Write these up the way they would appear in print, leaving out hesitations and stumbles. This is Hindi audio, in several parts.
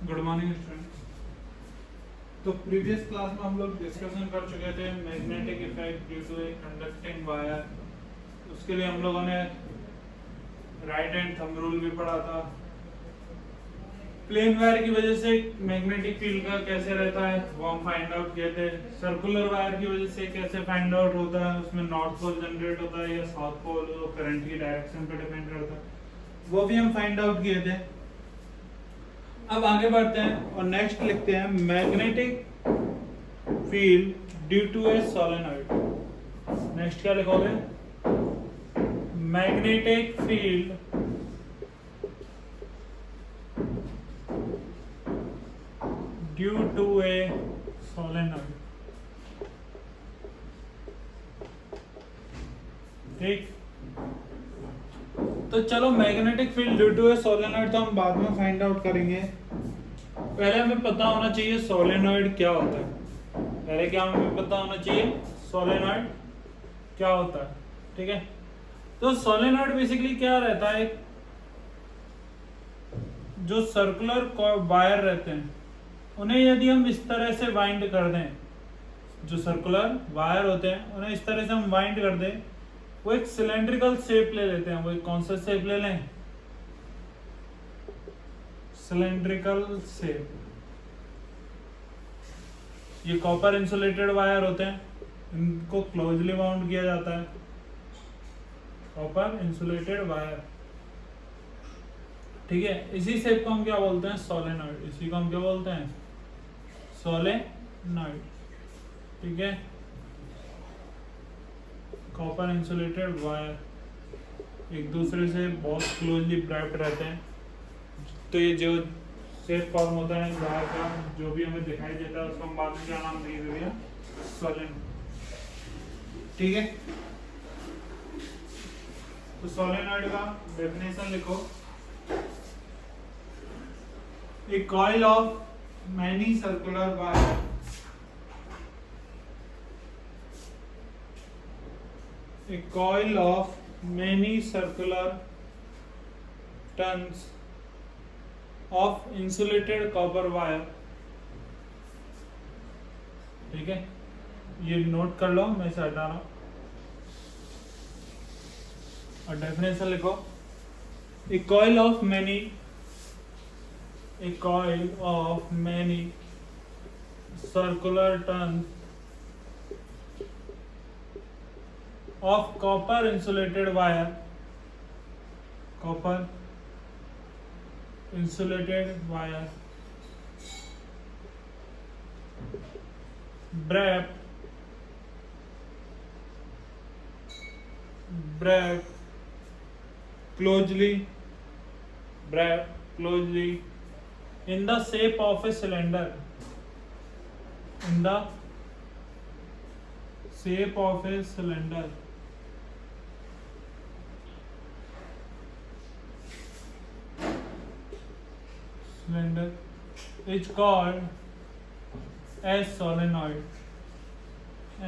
Good morning student. तो प्रीवियस क्लास में हम लोग डिस्कशन कर चुके थे magnetic effect due to a conducting wire. उसके लिए हम लोगों ने राइट हैंड थंब रूल भी पढ़ा था। प्लेन वायर की वजह से मैग्नेटिक फील्ड का कैसे रहता है वो हम फाइंड आउट किए थे। सर्कुलर वायर की वजह से कैसे फाइंड आउट होता है, उसमें नॉर्थ पोल जनरेट होता है या साउथ पोल, वो करंट की डायरेक्शन पर डिपेंड करता है, वो भी हम फाइंड आउट किए थे। अब आगे बढ़ते हैं और नेक्स्ट लिखते हैं magnetic field due to a solenoid. Next क्या लिखोगे? Magnetic field due to a solenoid. ठीक, तो चलो magnetic field due to a solenoid तो हम बाद में फाइंड आउट करेंगे। पहले हमें पता होना चाहिए सोलेनॉइड क्या होता है। पहले क्या हमें पता होना चाहिए सोलेनॉइड क्या होता है। ठीक है, तो सोलेनॉइड बेसिकली क्या रहता है, जो सर्कुलर वायर रहते हैं उन्हें यदि हम इस तरह से वाइंड कर दें, जो सर्कुलर वायर होते हैं उन्हें इस तरह से हम वाइंड कर दें, वो एक सिलेंड्रिकल शेप ले लेते हैं। वो एक कौन सा शेप ले लें? Cylindrical shape. ये कॉपर इंसुलेटेड वायर होते हैं, इनको क्लोजली बाउंड किया जाता है। कॉपर इंसुलेटेड वायर, ठीक है। इसी शेप को हम क्या बोलते हैं? सोलेनॉइड। इसी को हम क्या बोलते हैं? सोलेनॉइड। ठीक है, कॉपर इंसुलेटेड वायर एक दूसरे से बहुत क्लोजली रैप्ड रहते हैं। तो ये जो शेप फॉर्म होता है वायर का, जो भी हमें दिखाई देता है उसको हम बाद में क्या नाम दे देंगे? सोलेनॉइड। ठीक है, तो सोलेनॉइड का डेफिनेशन लिखो। A coil of many circular wire a coil of many circular turns of insulated copper wire। ठीक है, ये नोट कर लो, मैं इसे हटा रहा हूं। और डेफिनेशन लिखो। A coil of many a coil of many circular turns of copper insulated wire, copper insulated wire wrapped closely in the shape of a cylinder, in the shape of a cylinder, is called as solenoid,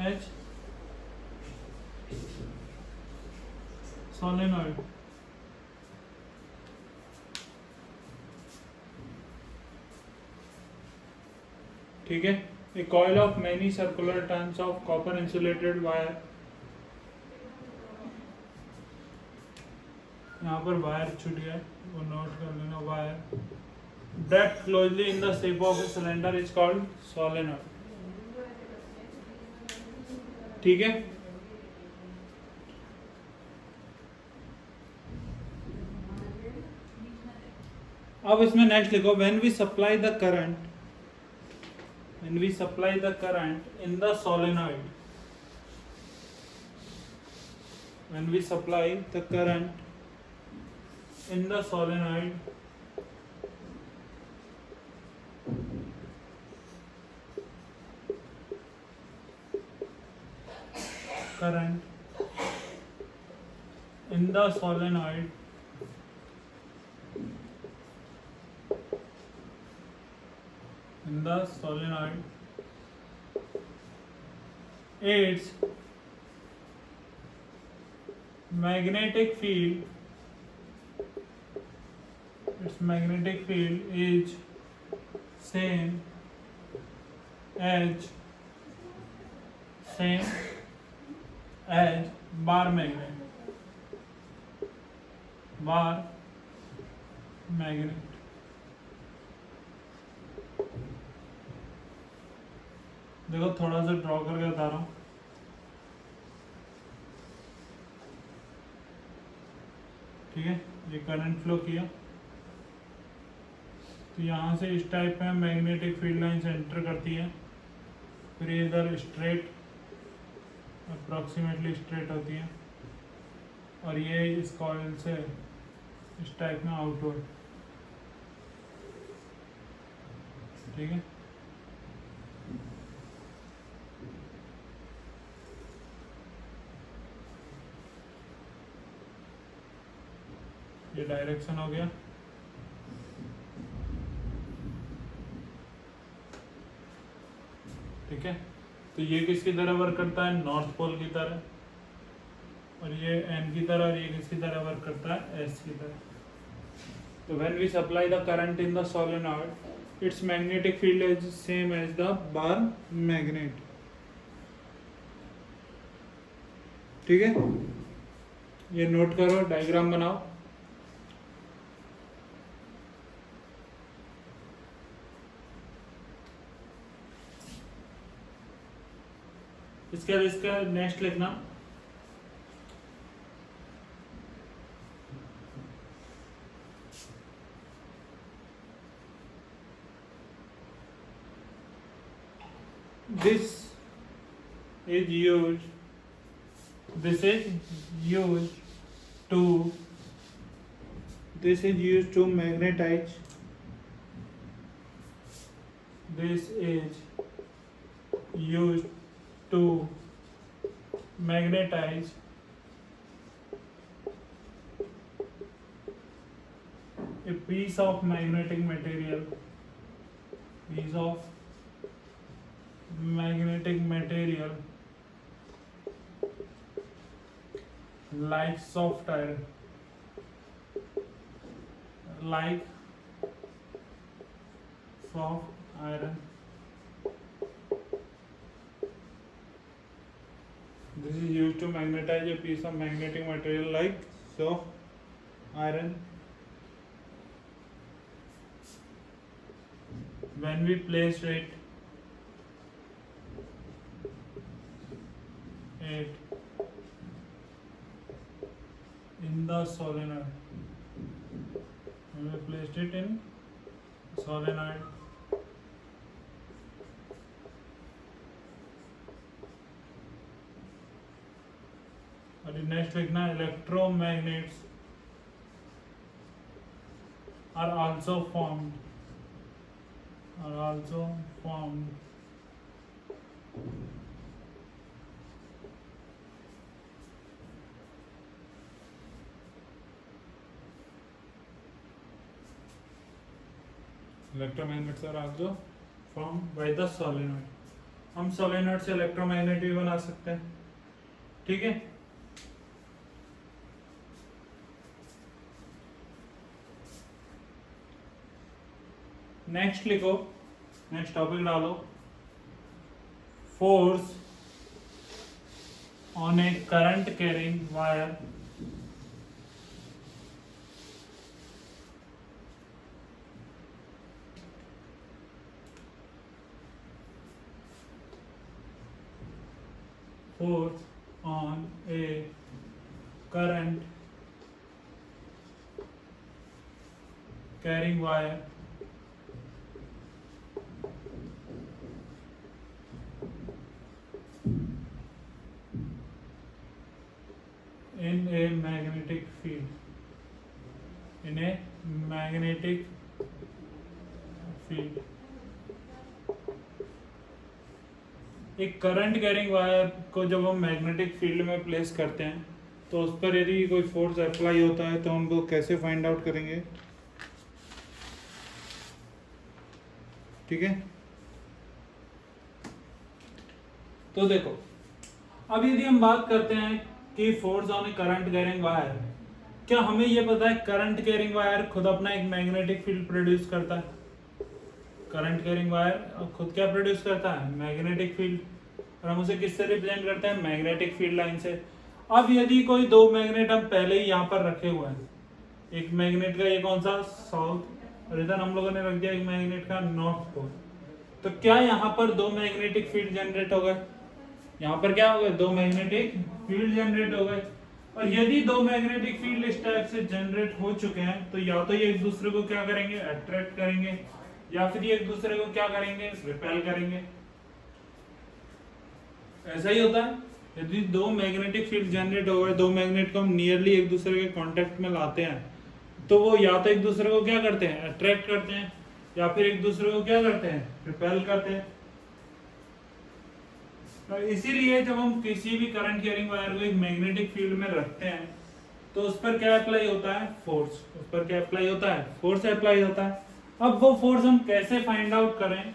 as solenoid। ठीक है, a coil of many circular turns of copper insulated wire, यहाँ पर वायर छूट गया, वो नोट कर लेना। Wire wrapped closely in the shape of a cylinder is called solenoid। ठीक है, अब इसमें नेक्स्ट लिखो। when we supply the current in the solenoid, when we supply the current in the solenoid, its magnetic field is same as bar magnet. देखो थोड़ा सा ड्रॉ करके बता रहा हूँ। ठीक है, ये करंट फ्लो किया तो यहाँ से इस टाइप में मैग्नेटिक फील्ड लाइंस एंटर करती है, फिर ये इधर स्ट्रेट अप्रॉक्सीमेटली स्ट्रेट होती है और ये इस कॉइल से इस टाइप में आउटवर्ड। ठीक है, ये डायरेक्शन हो गया। ठीक है, तो ये किसकी तरह वर्क करता है? नॉर्थ पोल की तरह, और ये एन की तरह, और ये किसकी तरह वर्क करता है? एस की तरह। तो when we supply the current in the solenoid, its magnetic field is same as the bar magnet. ठीक है, ये नोट करो, डायग्राम बनाओ। इसके बाद इसका नेक्स्ट लिखना, this is used to magnetize a piece of magnetic material like soft iron, This is used to magnetize a piece of magnetic material like soft iron. When we place it in the solenoid, when we placed it in solenoid, और नेक्स्ट लिखना, electromagnets are also formed electromagnets are also formed by the solenoid. हम सोलेनॉइड से इलेक्ट्रोमैग्नेट भी बना सकते हैं। ठीक है, नेक्स्ट लिखो, नेक्स्ट टॉपिक डालो, force on A current carrying wire force on a current carrying wire in a magnetic field, एक करंट कैरिंग वायर को जब हम मैग्नेटिक फील्ड में प्लेस करते हैं तो उस पर यदि कोई फोर्स अप्लाई होता है तो हम वो कैसे फाइंड आउट करेंगे? ठीक है, तो देखो, अब यदि हम बात करते हैं कि force on A current carrying wire, क्या हमें यह पता है करंट कैरिंग वायर खुद अपना एक मैग्नेटिक फील्ड प्रोड्यूस करता है? करंट कैरिंग वायर खुद क्या प्रोड्यूस करता है, मैग्नेटिक फील्ड, और हम उसे किससे रिप्रेजेंट करते हैं, मैग्नेटिक फील्ड लाइन से। अब यदि कोई दो मैग्नेट हम पहले ही यहाँ पर रखे हुए हैं, एक मैग्नेट का ये कौन सा साउथ, और इधर हम लोगों ने रख दिया एक मैग्नेट का नॉर्थ पोल, तो क्या यहाँ पर दो मैग्नेटिक फील्ड जनरेट हो गए, यहाँ पर क्या हो गए, दो मैग्नेटिक फील्ड जनरेट हो गए। और यदि दो मैग्नेटिक फील्ड इस टाइप से जनरेट हो चुके हैं तो या तो ये एक दूसरे को क्या करेंगे, अट्रैक्ट करेंगे, या फिर ये एक दूसरे को क्या करेंगे, रिपेल करेंगे। ऐसा ही होता है, यदि दो मैग्नेटिक फील्ड जनरेट हो गए, दो मैग्नेट को हम नियरली एक दूसरे के कांटेक्ट में लाते हैं, तो वो या तो एक दूसरे को क्या करते हैं, अट्रैक्ट करते हैं, या फिर एक दूसरे को क्या करते हैं, रिपेल करते हैं। तो इसीलिए जब हम किसी भी करंट कैरिंग वायर को एक मैग्नेटिक फील्ड में रखते हैं तो उस पर क्या अप्लाई होता है, फोर्स, उस पर क्या अप्लाई होता है, फोर्स अप्लाई होता है। अब वो फोर्स हम कैसे फाइंड आउट करें,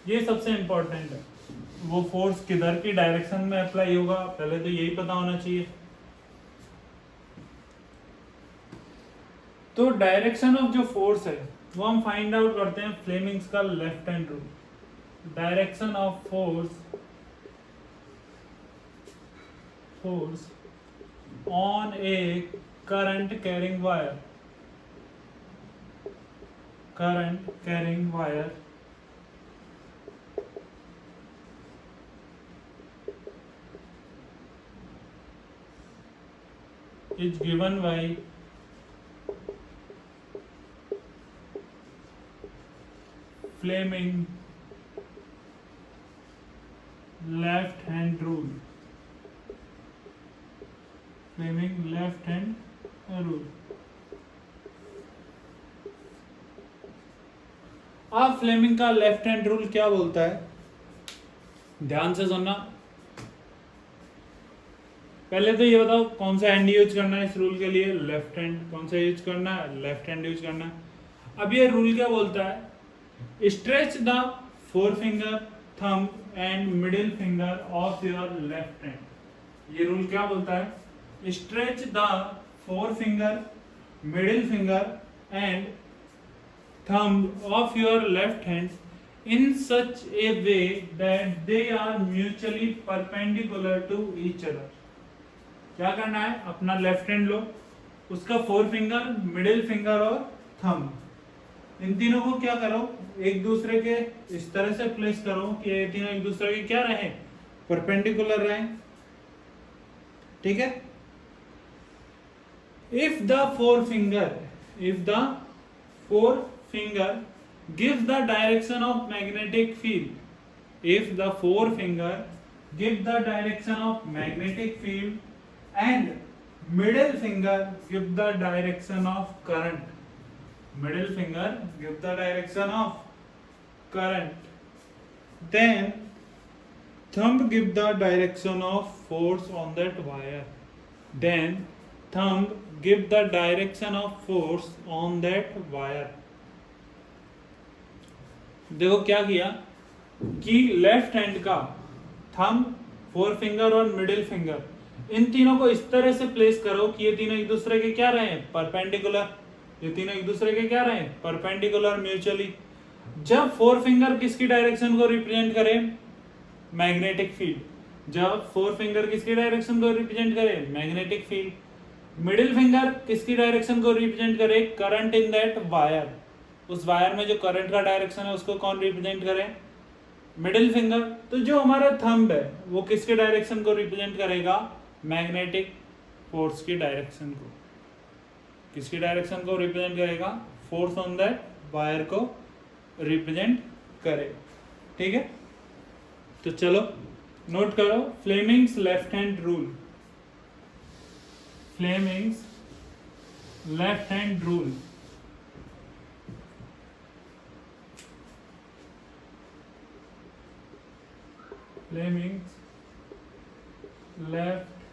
ये सबसे इंपॉर्टेंट है। वो फोर्स किधर की डायरेक्शन में अप्लाई होगा, पहले तो यही पता होना चाहिए। तो डायरेक्शन ऑफ जो फोर्स है वो हम फाइंड आउट करते हैं फ्लेमिंग्स का left hand rule. Direction of force on a current carrying wire is given by Fleming left hand rule। Fleming left hand rule. अब फ्लेमिंग का लेफ्ट हैंड रूल क्या बोलता है, ध्यान से सुनना। पहले तो ये बताओ कौन सा हैंड यूज करना है इस रूल के लिए, लेफ्ट हैंड। कौन सा यूज करना है, लेफ्ट हैंड यूज करना है। अब ये रूल क्या बोलता है, stretch the four finger, thumb and middle finger of your left hand. ये रूल क्या बोलता है, stretch the forefinger, middle finger and thumb of your left hand in such a way that they are mutually perpendicular to each other। क्या करना है, अपना लेफ्ट हैंड लो, उसका फोर फिंगर, मिडिल फिंगर और थंब, इन तीनों को क्या करो, एक दूसरे के इस तरह से प्लेस करो कि ये तीनों एक दूसरे के क्या रहे, परपेंडिकुलर रहे। ठीक है। If the forefinger gives the direction of magnetic field, if the forefinger gives the direction of magnetic field and middle finger gives the direction of current, middle finger gives the direction of current, then thumb gives the direction of force on that wire, then thumb give the direction of force on that wire। देखो क्या किया कि लेफ्ट हैंड का थंब, फोर फिंगर और मिडिल फिंगर, इन तीनों को इस तरह से प्लेस करो कि ये तीनों एक दूसरे के क्या रहे, परपेंडिकुलर। ये तीनों एक दूसरे के क्या रहे, परपेंडिकुलर म्यूचुअली। जब फोर फिंगर किसकी डायरेक्शन को रिप्रेजेंट करे, मैग्नेटिक फील्ड। जब फोर फिंगर किसकी डायरेक्शन को रिप्रेजेंट करे, मैग्नेटिक फील्ड। मिडिल फिंगर किसकी डायरेक्शन को रिप्रेजेंट करे, करंट इन दैट वायर। उस वायर में जो करंट का डायरेक्शन है उसको कौन रिप्रेजेंट करे, मिडिल फिंगर। तो जो हमारा थंब है वो किसके डायरेक्शन को रिप्रेजेंट करेगा, मैग्नेटिक फोर्स की डायरेक्शन को। किसकी डायरेक्शन को रिप्रेजेंट करेगा, फोर्स ऑन दैट वायर को रिप्रेजेंट करेगा। ठीक है, तो चलो नोट करो Fleming's left hand rule. Fleming's left hand rule। Fleming's left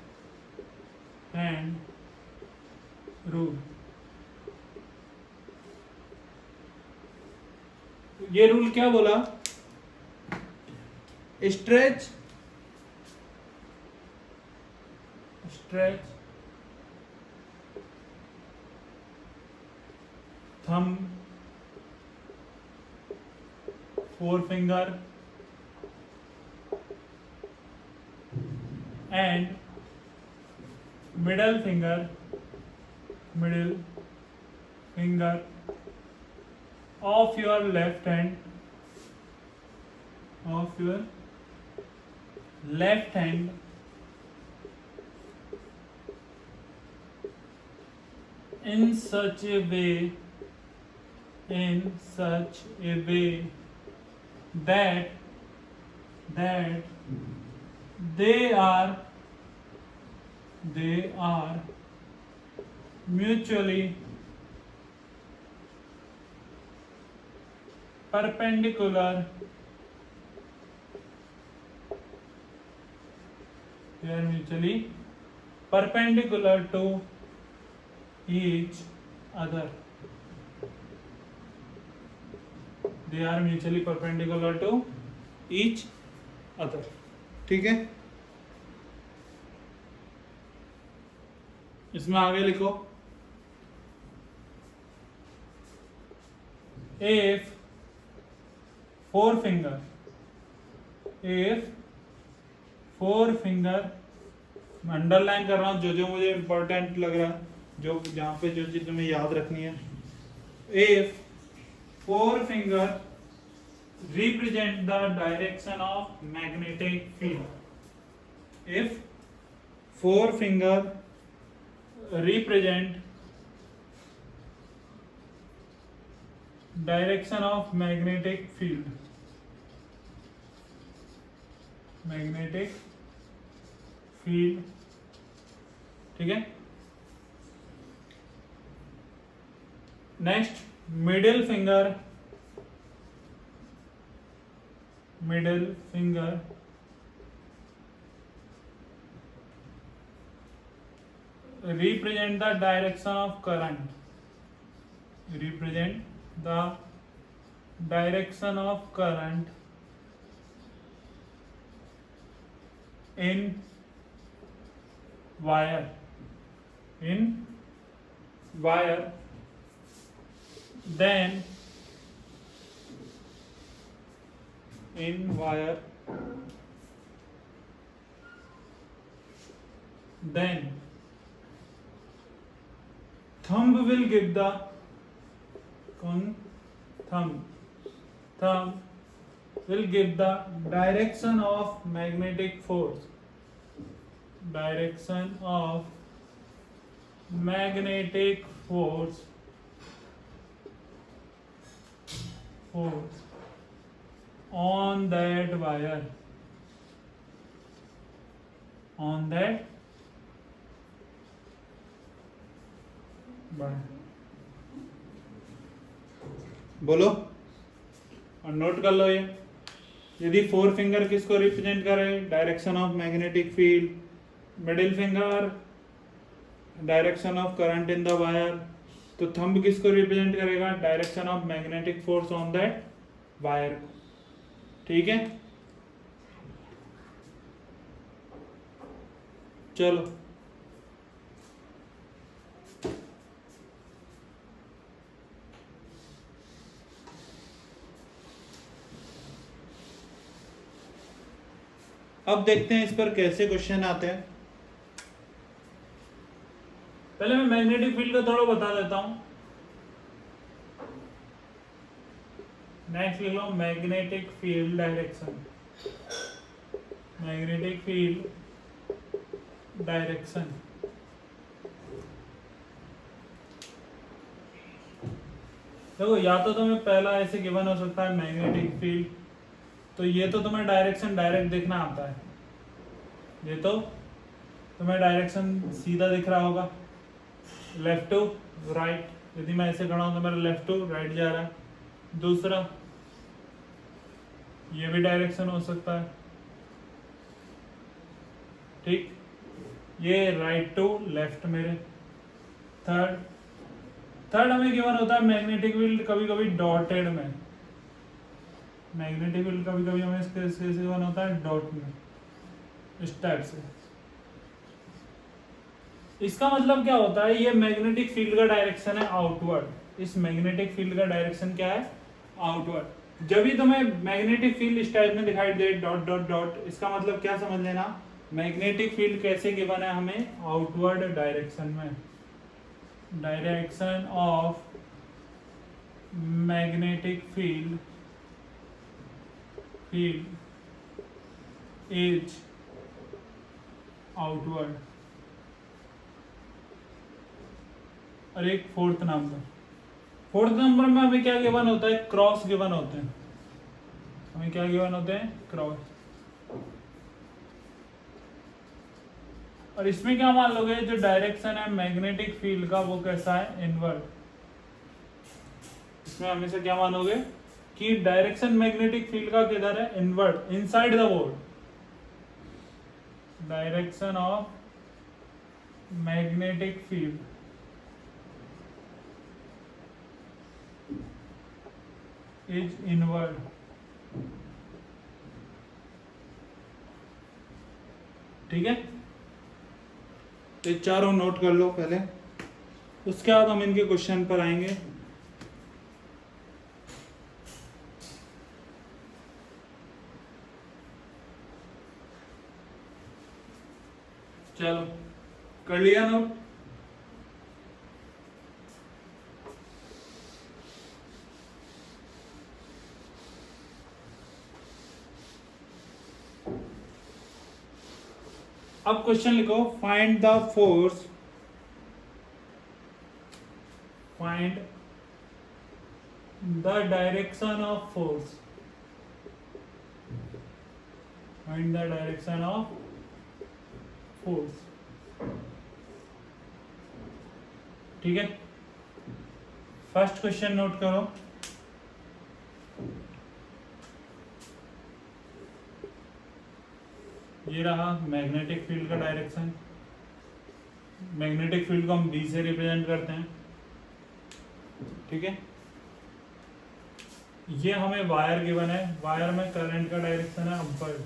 hand rule। ये रूल क्या बोला, stretch thumb forefinger and middle finger of your left hand in such a way that they are mutually perpendicular. They are mutually perpendicular to each other. They are mutually perpendicular to each other. ठीक है, इसमें आगे लिखो, if forefinger मैं अंडरलाइन कर रहा हूं जो मुझे इंपॉर्टेंट लग रहा है, जो जहां पे जो चीज तुम्हें याद रखनी है. if forefinger represent the direction of magnetic field, if forefinger represent direction of magnetic field, ठीक है. Next middle finger represent the direction of current, in wire, then thumb will give the direction of magnetic force, on that wire, बोलो और नोट कर लो. ये यदि फोर फिंगर किसको रिप्रेजेंट करे, direction of magnetic field, middle finger direction of current in the wire, तो थंब किसको रिप्रेजेंट करेगा, direction of magnetic force on that wire. ठीक है, चलो अब देखते हैं इस पर कैसे क्वेश्चन आते हैं. पहले मैं मैग्नेटिक फील्ड का थोड़ा बता देता हूं. नेक्स्ट लिख लो मैग्नेटिक फील्ड डायरेक्शन. देखो, या तो तुम्हें पहला ऐसे गिवन हो सकता है मैग्नेटिक फील्ड, तो ये तो तुम्हें डायरेक्शन डायरेक्ट देखना आता है, ये तो तुम्हें डायरेक्शन सीधा दिख रहा होगा, लेफ्ट टू राइट. यदि मैं ऐसे खड़ा हूं तो मेरा लेफ्ट टू राइट जा रहा है. दूसरा, ये भी डायरेक्शन हो सकता है, ठीक, ये राइट टू लेफ्ट मेरे. थर्ड हमें गिवन होता है मैग्नेटिक फील्ड कभी कभी डॉटेड में. मैग्नेटिक फील्ड कभी कभी हमें इसके गिवन होता है डॉट में, इस टाइप से. इसका मतलब क्या होता है, ये मैग्नेटिक फील्ड का डायरेक्शन है आउटवर्ड. इस मैग्नेटिक फील्ड का डायरेक्शन क्या है, आउटवर्ड. जब भी तुम्हें मैग्नेटिक फील्ड इस टाइप में दिखाई दे डॉट डॉट डॉट, इसका मतलब क्या समझ लेना, मैग्नेटिक फील्ड कैसे गिवन है हमें, आउटवर्ड डायरेक्शन में, direction of magnetic field is outward. और एक फोर्थ नंबर में हमें क्या गिवन होता है, क्रॉस गिवन होते हैं, हमें क्या गिवन होते हैं, क्रॉस। और इसमें क्या मान लोगे, जो डायरेक्शन है मैग्नेटिक फील्ड का वो कैसा है, इनवर्ड। इसमें हमेशा क्या मानोगे कि डायरेक्शन मैग्नेटिक फील्ड का किधर है, inward, inside the board. Direction of magnetic field is inward. ठीक है, तो ये चारों नोट कर लो पहले, उसके बाद हम इनके क्वेश्चन पर आएंगे। चलो कर लिया नोट। अब क्वेश्चन लिखो, find the force, find the direction of force, find the direction of force. ठीक है, फर्स्ट क्वेश्चन नोट करो, ये रहा मैग्नेटिक फील्ड का डायरेक्शन। मैग्नेटिक फील्ड को हम बी से रिप्रेजेंट करते हैं। ठीक है, ये हमें वायर गिवन है, वायर में करंट का डायरेक्शन है अपवर्ड,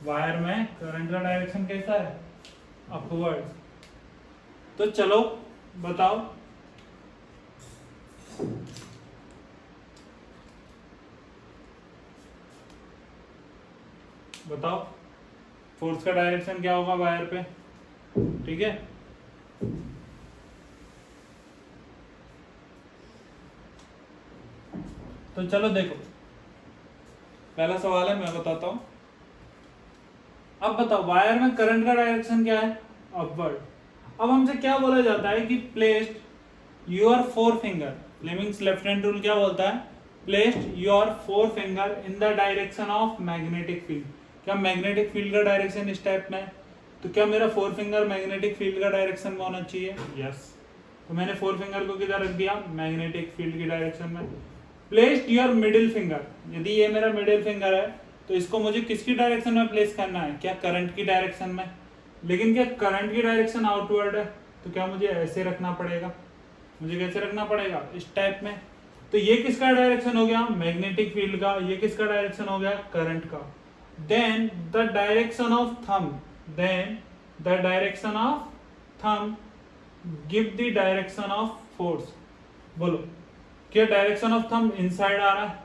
वायर में करंट का डायरेक्शन कैसा है, अपवर्ड। तो चलो बताओ, बताओ फोर्स का डायरेक्शन क्या होगा वायर पे। ठीक है, तो चलो देखो, पहला सवाल है, मैं बताता हूं। अब बताओ वायर में करंट का डायरेक्शन क्या है, अपवर्ड। अब हमसे क्या बोला जाता है कि placed your four finger, Fleming's left hand rule क्या बोलता है, placed your four finger in the direction of magnetic field. क्या मैग्नेटिक फील्ड का डायरेक्शन इस टाइप में है, तो क्या मेरा फोर फिंगर मैग्नेटिक फील्ड का डायरेक्शन में होना चाहिए, यस। तो मैंने फोर फिंगर को किधर रख दिया, मैग्नेटिक फील्ड की डायरेक्शन में। प्लेस्ड योर मिडिल फिंगर, यदि ये मेरा मिडिल फिंगर है तो इसको मुझे किसकी डायरेक्शन में प्लेस करना है, क्या करंट की डायरेक्शन में। लेकिन क्या करंट की डायरेक्शन आउटवर्ड है, तो क्या मुझे ऐसे रखना पड़ेगा, मुझे कैसे रखना पड़ेगा, इस टाइप में। तो ये किसका डायरेक्शन हो गया, मैग्नेटिक फील्ड का, ये किसका डायरेक्शन हो गया, करंट का। Then the direction of thumb, then the direction of thumb give the direction of force. बोलो, क्या डायरेक्शन ऑफ थंब इनसाइड आ रहा है,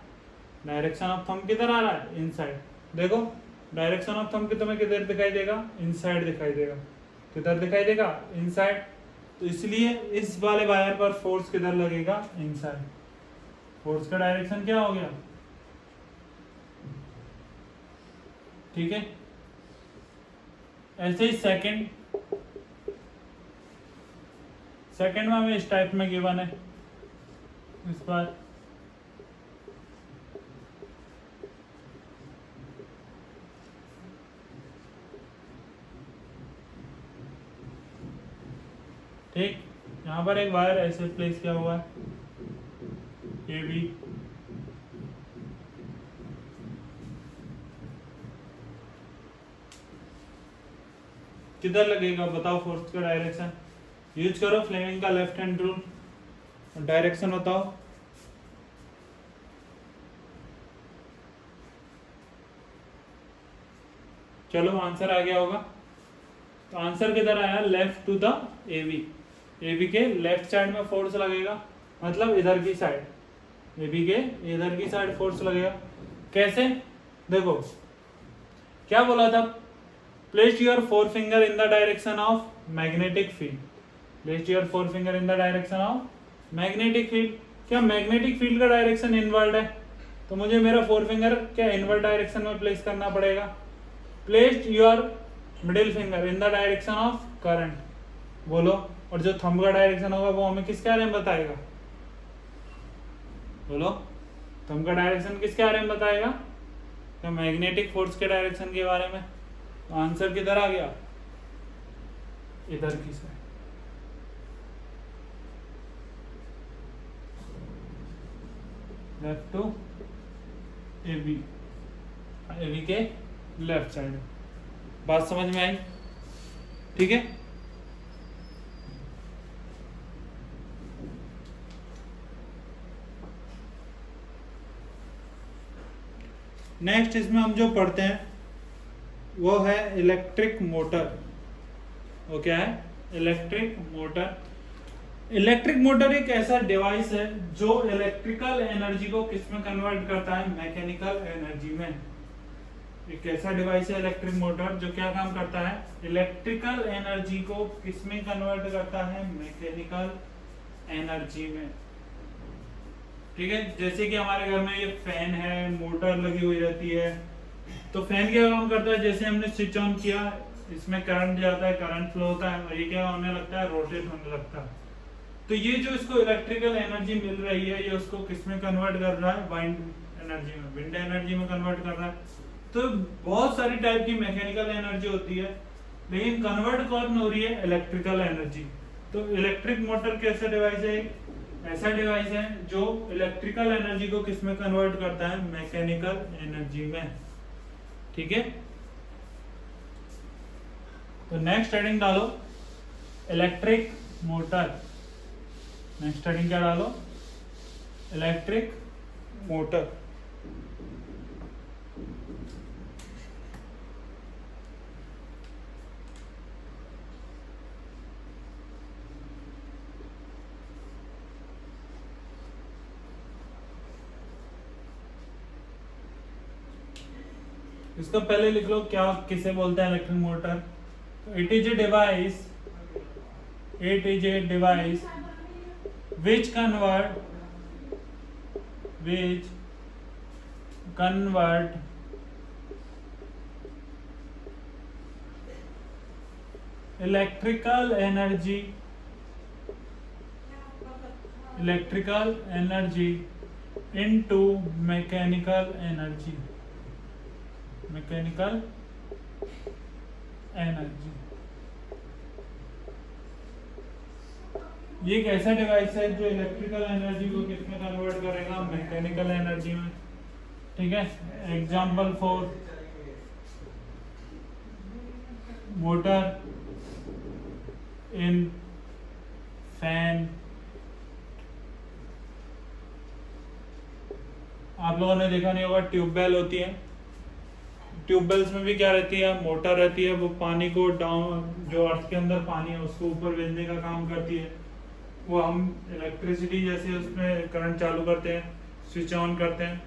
डायरेक्शन ऑफ थंब किधर आ रहा है, इनसाइड। देखो डायरेक्शन ऑफ थंब तुम्हें किधर दिखाई देगा, इनसाइड दिखाई देगा, किधर दिखाई देगा, इनसाइड। तो इसलिए इस वाले वायर पर फोर्स किधर लगेगा, इनसाइड। फोर्स का डायरेक्शन क्या हो गया, ठीक है। ऐसे ही सेकंड में हमें इस टाइप में गिवन है, इस बार ठीक, यहाँ पर एक वायर ऐसे प्लेस किया हुआ है, ये भी किधर लगेगा, बताओ फोर्स का डायरेक्शन। यूज करो फ्लेमिंग का लेफ्ट हैंड रूल, डायरेक्शन बताओ। चलो आंसर आ गया होगा, तो आंसर किधर आया, लेफ्ट टू द एवी। एवी के लेफ्ट साइड में फोर्स लगेगा, मतलब इधर की साइड, AB के इधर की साइड फोर्स लगेगा। कैसे? देखो क्या बोला था, place your four finger in the direction of magnetic field, place your four finger in the direction of magnetic field. क्या मैग्नेटिक फील्ड का डायरेक्शन इनवर्ड है, तो मुझे मेरा फोर फिंगर क्या इनवर्ड डायरेक्शन में प्लेस करना पड़ेगा। Place your middle finger in the direction of current, बोलो। और जो थंब का डायरेक्शन होगा वो हमें किसके बारे में बताएगा, बोलो। थंब का डायरेक्शन किसके बारे में बताएगा, क्या मैग्नेटिक फोर्स के डायरेक्शन के बारे में। तो आंसर किधर आ गया, इधर की side. Left to AB, AB के लेफ्ट साइड। बात समझ में आई? ठीक है। नेक्स्ट इसमें हम जो पढ़ते हैं वो है इलेक्ट्रिक मोटर। वो क्या है, इलेक्ट्रिक मोटर। इलेक्ट्रिक मोटर एक ऐसा डिवाइस है जो इलेक्ट्रिकल एनर्जी को किस में कन्वर्ट करता है, मैकेनिकल एनर्जी में। एक ऐसा डिवाइस है इलेक्ट्रिक मोटर जो क्या काम करता है, इलेक्ट्रिकल एनर्जी को किस में कन्वर्ट करता है, मैकेनिकल एनर्जी में। ठीक है। जैसे कि हमारे घर में ये फैन है, मोटर लगी हुई रहती है, तो फैन क्या काम करता है, जैसे हमने स्विच ऑन किया इसमें करंट जाता है, करंट फ्लो होता है और ये क्या होने लगता है, रोटेट होने लगता है। तो ये जो इसको इलेक्ट्रिकल एनर्जी मिल रही है ये उसको किस में कन्वर्ट कर रहा है, वाइंड एनर्जी में, विंड एनर्जी में कन्वर्ट कर रहा है। तो बहुत सारी टाइप की मैकेनिकल एनर्जी होती है, लेकिन कन्वर्ट कौन हो रही है, इलेक्ट्रिकल एनर्जी। तो इलेक्ट्रिक मोटर कैसा डिवाइस है, ऐसा डिवाइस है जो इलेक्ट्रिकल एनर्जी को किस में कन्वर्ट करता है, मैकेनिकल एनर्जी में। ठीक है। तो नेक्स्ट हेडिंग डालो इलेक्ट्रिक मोटर। नेक्स्ट हेडिंग क्या डालो, इलेक्ट्रिक मोटर। इसका पहले लिख लो क्या किसे बोलते हैं electric motor. It is a device which convert electrical energy into mechanical energy। ये एक ऐसा डिवाइस है जो इलेक्ट्रिकल एनर्जी को किसमें कन्वर्ट करेगा, मैकेनिकल एनर्जी में। ठीक है। Example for motor in fan. आप लोगों ने देखा नहीं होगा, ट्यूबवेल होती है, ट्यूबवेल्स में भी क्या रहती है, मोटर रहती है। वो पानी को डाउन, जो अर्थ के अंदर पानी है उसको ऊपर भेजने का काम करती है। वो हम इलेक्ट्रिसिटी जैसे उसमें करंट चालू करते हैं, स्विच ऑन करते हैं,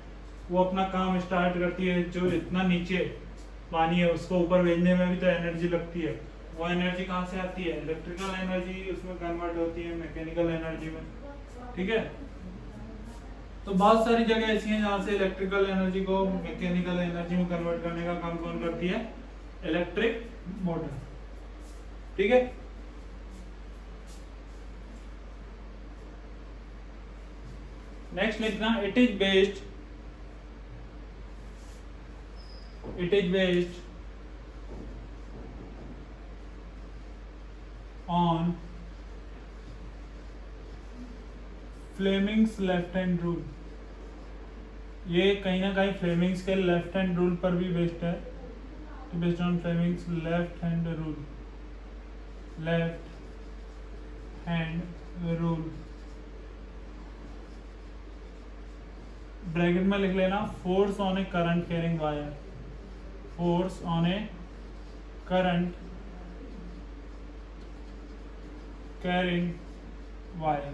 वो अपना काम स्टार्ट करती है। जो इतना नीचे पानी है उसको ऊपर भेजने में भी तो एनर्जी लगती है। वो एनर्जी कहाँ से आती है, इलेक्ट्रिकल एनर्जी उसमें कन्वर्ट होती है मैकेनिकल एनर्जी में। ठीक है। तो बहुत सारी जगह ऐसी हैं जहाँ से इलेक्ट्रिकल एनर्जी को मैकेनिकल एनर्जी में कन्वर्ट करने का काम कौन करती है, इलेक्ट्रिक मोटर। ठीक है। नेक्स्ट लिखना, it is based on Fleming's left hand rule. ये कहीं ना कहीं फ्लेमिंग्स के लेफ्ट हैंड रूल पर भी बेस्ड है। Based on Fleming's left hand rule. Bracket में लिख लेना, force on A current carrying wire. Force on A current carrying wire.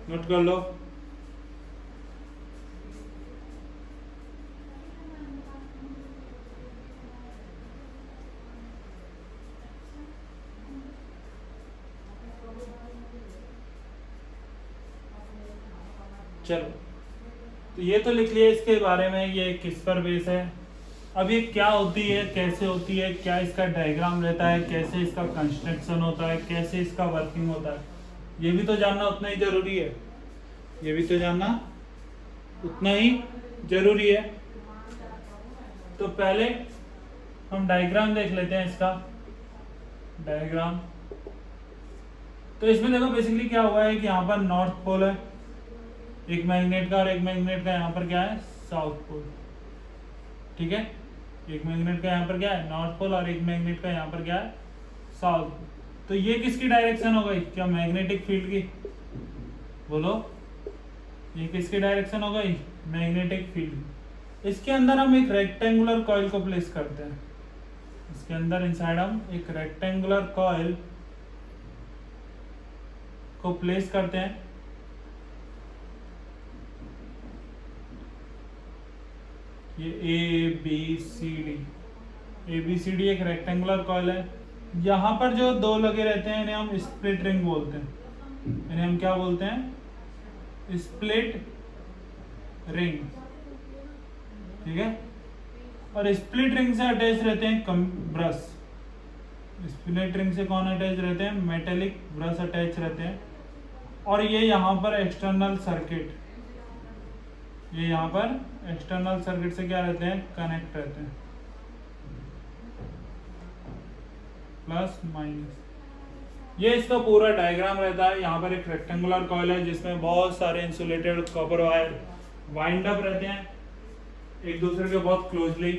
Note कर लो। चलो, तो ये तो लिख लिया इसके बारे में, ये किस पर बेस है। अब ये क्या होती है, कैसे होती है, क्या इसका डायग्राम रहता है, कैसे इसका कंस्ट्रक्शन होता है, कैसे इसका वर्किंग होता है, ये भी तो जानना उतना ही जरूरी है। ये भी तो जानना उतना ही जरूरी है। तो पहले हम डायग्राम देख लेते हैं इसका। डायग्राम तो इसमें देखो बेसिकली क्या हुआ है कि यहाँ पर नॉर्थ पोल है एक मैग्नेट का, और एक मैग्नेट का यहाँ पर क्या है, साउथ पोल। ठीक है, एक मैग्नेट का यहाँ पर क्या है, नॉर्थ पोल, और एक मैग्नेट का यहाँ पर क्या है, साउथ पोल। तो ये किसकी डायरेक्शन हो गई, क्या मैग्नेटिक फील्ड की? बोलो, ये किसकी डायरेक्शन हो गई, मैग्नेटिक फील्ड। इसके अंदर हम एक रेक्टेंगुलर कॉइल को प्लेस करते हैं। इसके अंदर इनसाइड हम एक रेक्टेंगुलर कॉइल को प्लेस करते हैं। ये ए बी सी डी एक रेक्टेंगुलर कॉइल है। यहाँ पर जो दो लगे रहते हैं इन्हें हम स्प्लिट रिंग बोलते हैं। इन्हें हम क्या बोलते हैं, स्प्लिट रिंग। ठीक है, और स्प्लिट रिंग से अटैच रहते हैं ब्रश। स्प्लिट रिंग से कौन अटैच रहते हैं, मेटेलिक ब्रश अटैच रहते हैं। और ये यहाँ पर एक्सटर्नल सर्किट, ये यहाँ पर एक्सटर्नल सर्किट से क्या रहते हैं, कनेक्ट रहते हैं, प्लस माइनस। ये इसका पूरा डायग्राम रहता है। यहाँ पर एक रेक्टेंगुलर कॉइल है जिसमें बहुत सारे insulated copper wire wind up रहते हैं एक दूसरे के बहुत क्लोजली।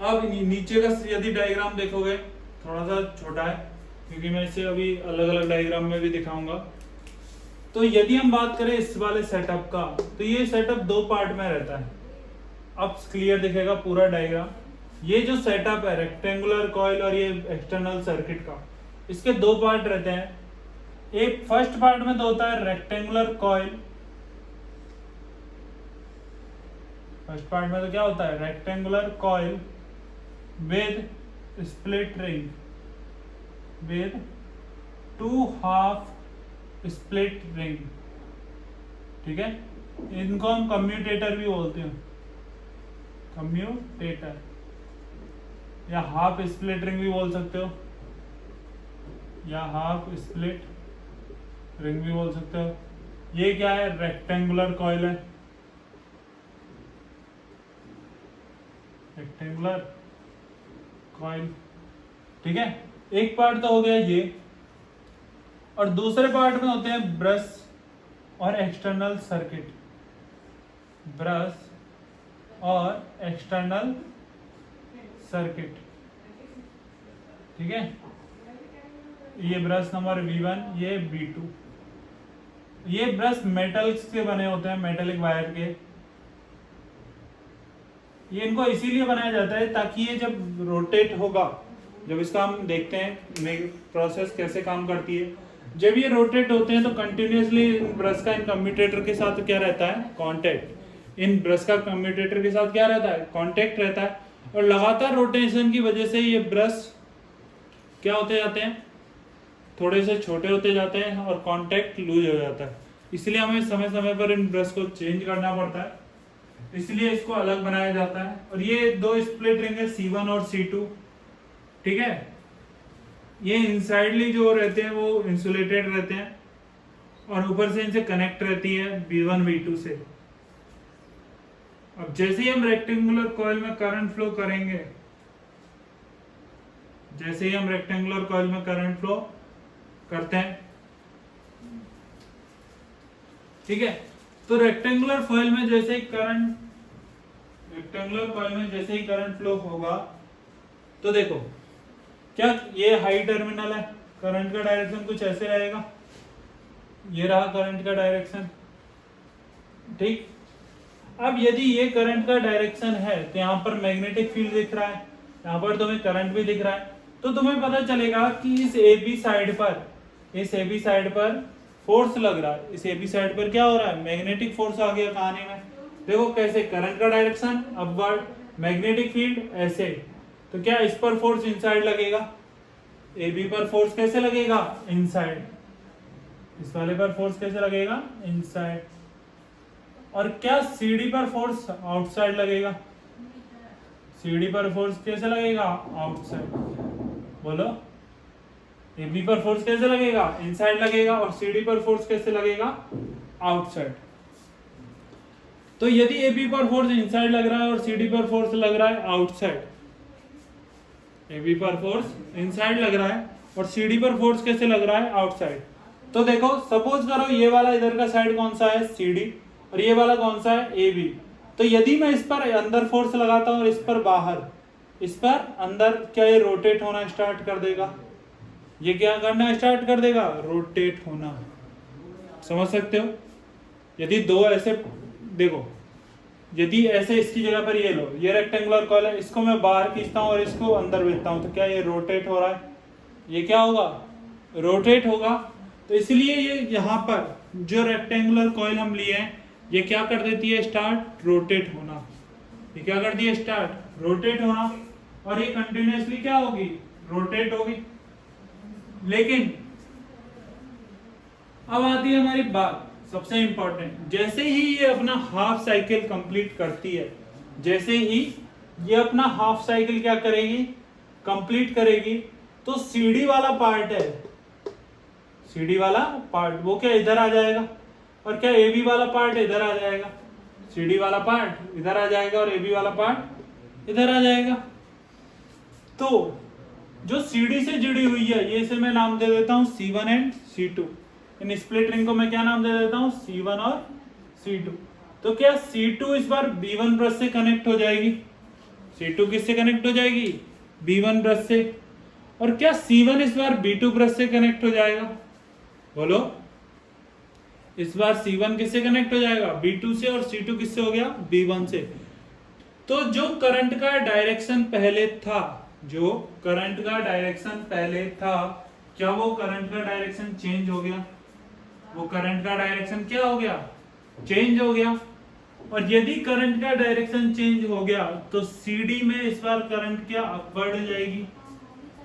अब नीचे का यदि डायग्राम देखोगे थोड़ा सा छोटा है, क्योंकि मैं इसे अभी अलग अलग डायग्राम में भी दिखाऊंगा। तो यदि हम बात करें इस वाले सेटअप का, तो ये सेटअप दो पार्ट में रहता है। अब क्लियर दिखेगा पूरा डायग्राम। ये जो सेटअप है रेक्टेंगुलर कॉइल और ये एक्सटर्नल सर्किट का, इसके दो पार्ट रहते हैं। एक फर्स्ट पार्ट में तो होता है रेक्टेंगुलर कॉइल। फर्स्ट पार्ट में तो क्या होता है, rectangular coil with split ring, with 2 half split ring. ठीक है, इनको हम कम्यूटेटर भी बोलते हैं, कम्यूटेटर, या हाफ स्प्लिट रिंग भी बोल सकते हो, या हाफ स्प्लिट रिंग भी बोल सकते हो। ये क्या है, रेक्टेंगुलर कॉइल है, रेक्टेंगुलर कॉइल। ठीक है, एक पार्ट तो हो गया ये, और दूसरे पार्ट में होते हैं ब्रश और एक्सटर्नल सर्किट। ब्रश और एक्सटर्नल सर्किट। ठीक है, ये ब्रश नंबर V1, ये V2। ये ब्रश मेटल से बने होते हैं, मेटेलिक वायर के। ये इनको इसीलिए बनाया जाता है ताकि ये जब रोटेट होगा, जब इसका हम देखते हैं प्रोसेस कैसे काम करती है, जब ये रोटेट होते हैं तो कंटिन्यूअसली ब्रश का इन कम्यूटेटर के साथ क्या रहता है, कांटेक्ट। इन ब्रश का कम्यूटेटर के साथ क्या रहता है, कांटेक्ट रहता है। और लगातार रोटेशन की वजह से ये ब्रश क्या होते जाते हैं, थोड़े से छोटे होते जाते हैं और कांटेक्ट लूज हो जाता है। इसलिए हमें समय समय पर इन ब्रश को चेंज करना पड़ता है, इसलिए इसको अलग बनाया जाता है। और ये दो स्प्लिट रिंग है, C1 और C2। ठीक है, ये इनसाइडली जो रहते हैं वो इंसुलेटेड रहते हैं, और ऊपर से इनसे कनेक्ट रहती है V1 V2 से। अब जैसे ही हम रेक्टेंगुलर कॉइल में करंट फ्लो करेंगे, जैसे ही हम रेक्टेंगुलर कॉइल में करंट फ्लो करते हैं, ठीक है, तो रेक्टेंगुलर कॉइल में जैसे ही करंट फ्लो होगा, तो देखो क्या ये हाई टर्मिनल है, करंट का डायरेक्शन कुछ ऐसे रहेगा, ये रहा करंट का डायरेक्शन। ठीक, अब यदि ये करंट का डायरेक्शन है तो यहाँ पर मैग्नेटिक फील्ड दिख रहा है, यहाँ पर तुम्हें करंट भी दिख रहा है, तो तुम्हें पता चलेगा कि इस AB साइड पर फोर्स लग रहा है, इस एबी साइड पर क्या हो रहा है, मैग्नेटिक फोर्स आ गया कहानी में। देखो कैसे, करंट का डायरेक्शन अपवर्ड, मैग्नेटिक फील्ड ऐसे, तो क्या इस पर फोर्स इनसाइड लगेगा, एबी पर फोर्स कैसे लगेगा, इनसाइड, इस वाले पर फोर्स कैसे लगेगा, इनसाइड, और क्या सीडी पर फोर्स आउटसाइड लगेगा, सीडी पर फोर्स कैसे लगेगा, आउटसाइड, बोलो, एबी पर फोर्स कैसे लगेगा, इनसाइड लगेगा, और सीडी पर फोर्स कैसे लगेगा, आउटसाइड। तो यदि एबी पर फोर्स इनसाइड लग रहा है और सीडी पर फोर्स लग रहा है आउटसाइड, एबी पर फोर्स इनसाइड लग रहा है और सीडी पर फोर्स कैसे लग रहा है, आउटसाइड। तो देखो सपोज करो ये वाला इधर का साइड कौन सा है, सीडी, और ये वाला कौन सा है, एबी। तो यदि मैं इस पर अंदर फोर्स लगाता हूं और इस पर बाहर, इस पर अंदर, क्या ये रोटेट होना स्टार्ट कर देगा, ये क्या करना स्टार्ट कर देगा, रोटेट होना। समझ सकते हो, यदि दो ऐसे, देखो यदि ऐसे इसकी जगह पर ये लो, ये रेक्टेंगुलर कॉइल है, इसको मैं बाहर खींचता हूँ और इसको अंदर भेजता हूँ, तो क्या ये रोटेट हो रहा है, ये क्या होगा, रोटेट होगा। तो इसलिए ये यहाँ पर जो रेक्टेंगुलर कॉइल हम लिए हैं, ये क्या कर देती है, स्टार्ट रोटेट होना, ये क्या करती है, स्टार्ट रोटेट होना, और ये कंटिन्यूअसली क्या होगी, रोटेट होगी। लेकिन अब आती है हमारी बात सबसे इंपॉर्टेंट, जैसे ही ये अपना हाफ साइकिल कंप्लीट करती है, जैसे ही ये अपना हाफ साइकिल क्या करेगी, कंप्लीट करेगी, तो सीडी वाला पार्ट है, सीडी वाला पार्ट वो क्या इधर आ जाएगा, और क्या एबी वाला पार्ट इधर आ जाएगा, सीडी वाला पार्ट इधर आ जाएगा और एबी वाला पार्ट इधर आ जाएगा। तो जो सीडी से जुड़ी हुई है, ये इसे मैं नाम दे देता हूं C1 and C2। In split ring को मैं क्या नाम दे देता हूं, C1 और C2। तो क्या C2 इस बार B1 ब्रश से कनेक्ट हो जाएगी, C2 किससे कनेक्ट हो जाएगी, B1 ब्रश से, और क्या C1 इस बार B2 ब्रश से कनेक्ट हो जाएगा, बोलो, इस बार C1 किससे कनेक्ट हो जाएगा, B2 से, और C2 किससे हो गया, B1 से। तो जो करंट का डायरेक्शन पहले था, जो करंट का डायरेक्शन पहले था, क्या वो करंट का डायरेक्शन चेंज हो गया, वो करंट का डायरेक्शन क्या हो गया, चेंज हो गया। और यदि करंट का डायरेक्शन चेंज हो गया तो सीडी में इस बार करंट क्या, अपवर्ड हो जाएगी,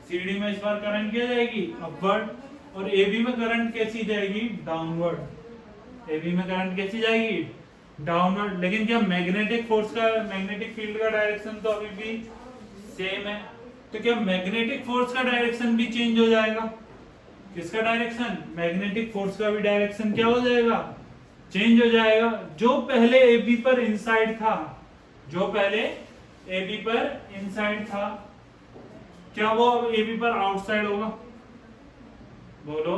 सीडी में इस बार करंट क्या जाएगी, अपवर्ड, और एबी में करंट कैसी जाएगी, डाउनवर्ड, एबी में करंट कैसी जाएगी, डाउनवर्ड। लेकिन क्या मैग्नेटिक फोर्स का, मैग्नेटिक फील्ड का डायरेक्शन तो अभी भी सेम है, तो क्या मैग्नेटिक फोर्स का डायरेक्शन भी चेंज हो जाएगा, किसका डायरेक्शन, मैग्नेटिक फोर्स का भी डायरेक्शन क्या हो जाएगा, चेंज हो जाएगा। जो पहले एबी पर इनसाइड था, जो पहले एबी पर इनसाइड था, क्या वो अब एबी पर आउटसाइड होगा, बोलो,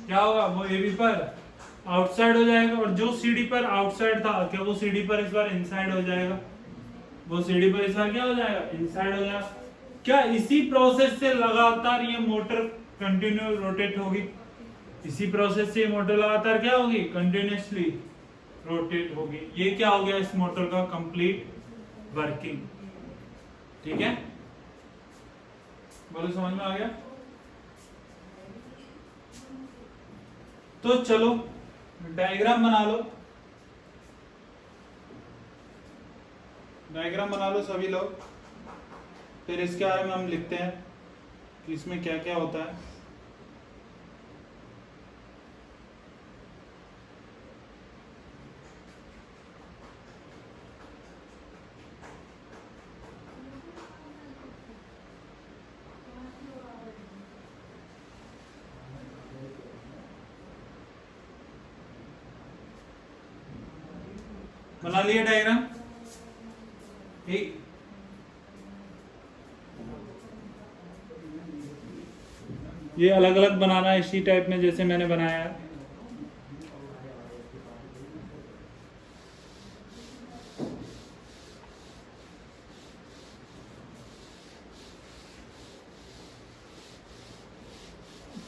क्या होगा, वो एबी पर आउटसाइड हो जाएगा। और जो सीडी पर आउटसाइड था, क्या वो सीडी पर इस बार इनसाइड हो जाएगा, वो सीडी पर इस बार क्या हो जाएगा, इनसाइड हो जाएगा। क्या इसी प्रोसेस से लगातार ये मोटर कंटिन्यू रोटेट होगी, इसी प्रोसेस से ये मोटर लगातार क्या होगी, कंटिन्यूअसली रोटेट होगी। ये क्या हो गया, इस मोटर का कंप्लीट वर्किंग। ठीक है, बोलो समझ में आ गया। तो चलो डायग्राम बना लो, डायग्राम बना लो सभी लोग, फिर इसके बारे में हम लिखते हैं कि इसमें क्या क्या होता है। बना लिया डायग्राम, ठीक। ये अलग अलग बनाना है इसी टाइप में जैसे मैंने बनाया है।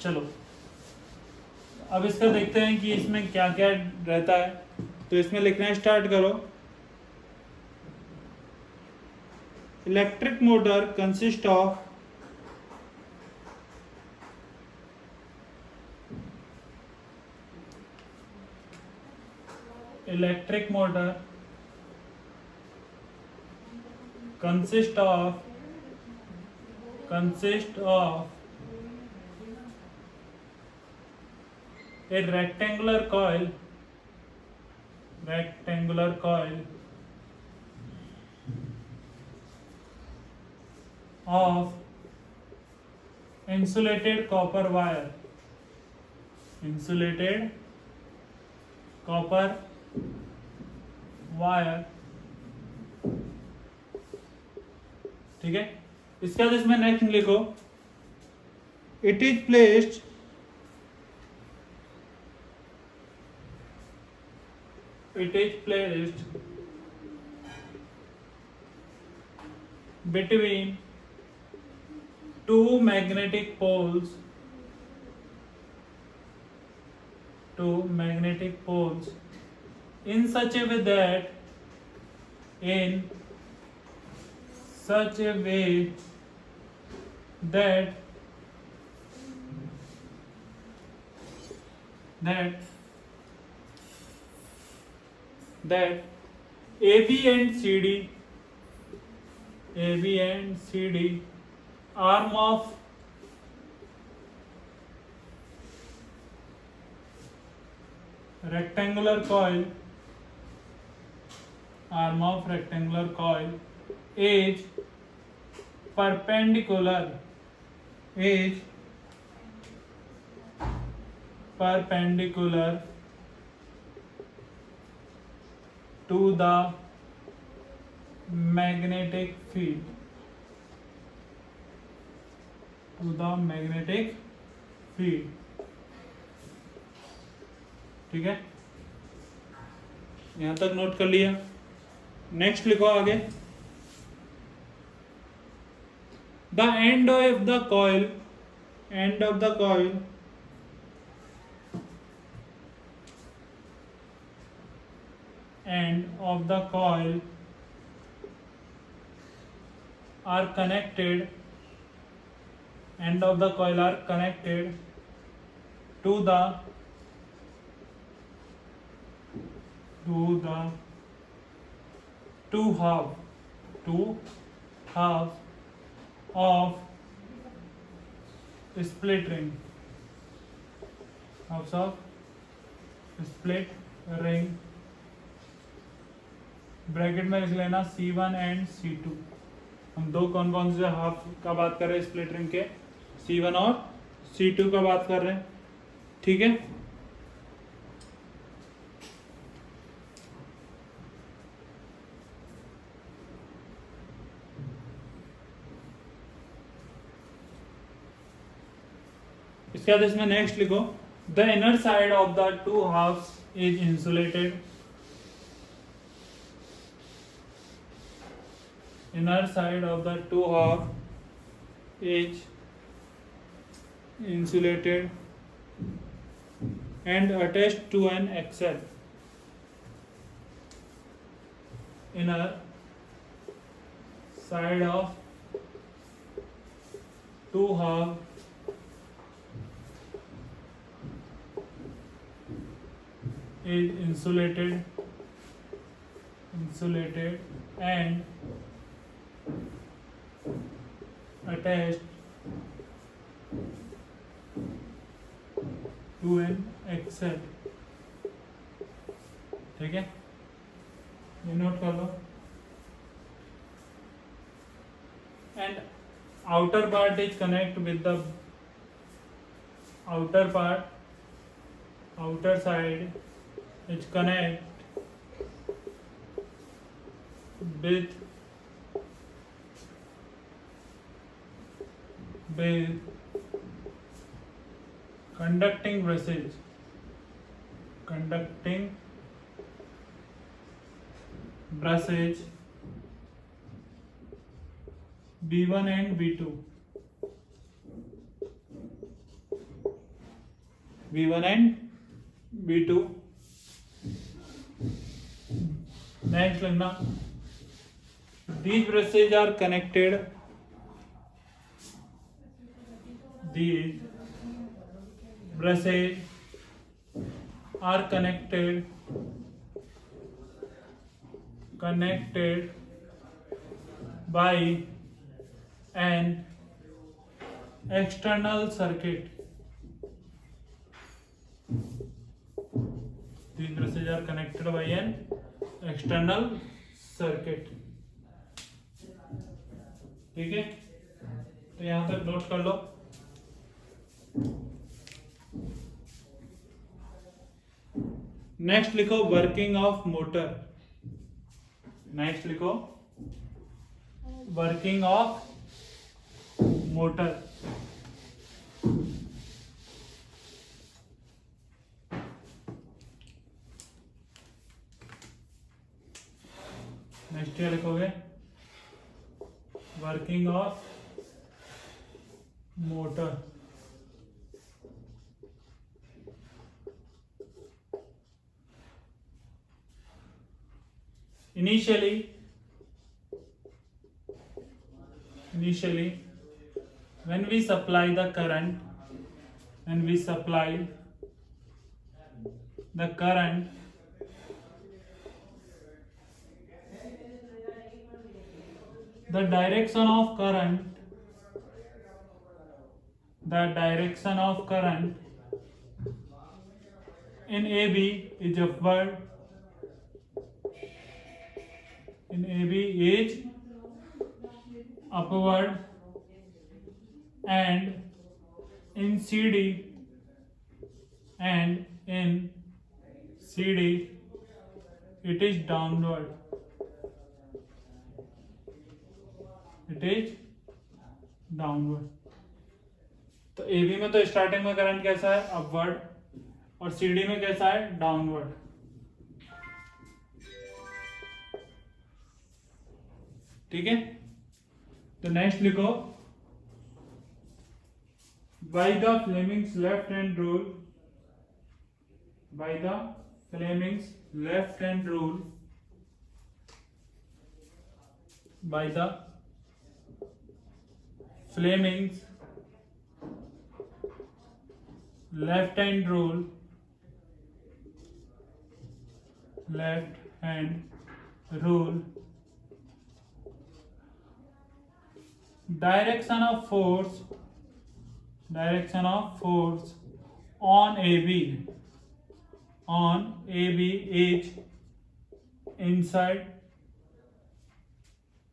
चलो अब इसका देखते हैं कि इसमें क्या क्या रहता है। तो इसमें लिखना स्टार्ट करो। Electric motor consist of electric motor consists of a rectangular coil of insulated copper wire, ठीक है। इसके बाद इसमें नेक्स्ट लिखो, it is placed between two magnetic poles in such a way that that AB and CD arm of rectangular coil is perpendicular to the magnetic field, ठीक है। यहां तक नोट कर लिया। नेक्स्ट लिखो आगे, the end of the coil are connected to the two halves of split ring, bracket में लिख लेना C1 एंड C2। हम दो कौन से हाफ का बात कर रहे हैं स्प्लिट रिंग के, C1 और C2 का बात कर रहे हैं, ठीक है। इसके बाद इसमें नेक्स्ट लिखो, the inner side of the two halves is insulated and attached to an axle. Inner side of two halves is insulated and attached to an axle, ठीक है, ये नोट कर लो। and outer part is connect with the outer side is connect with conducting brushes B1 and B2 next लिखना, these brushes are connected connected by an external circuit. These brushes are connected by an external circuit. ठीक है, तो यहां तक नोट कर लो. नेक्स्ट लिखो वर्किंग ऑफ मोटर. नेक्स्ट लिखो वर्किंग ऑफ मोटर. नेक्स्ट क्या लिखोगे? Working of motor. Initially, when we supply the current, the direction of current in AB is upward. In AB is upward, and in CD it is downward. तो AB में तो स्टार्टिंग में करंट कैसा है? अपवर्ड. और CD में कैसा है? डाउनवर्ड. ठीक है, तो नेक्स्ट लिखो by the Fleming's left hand rule, direction of force on AB is inside.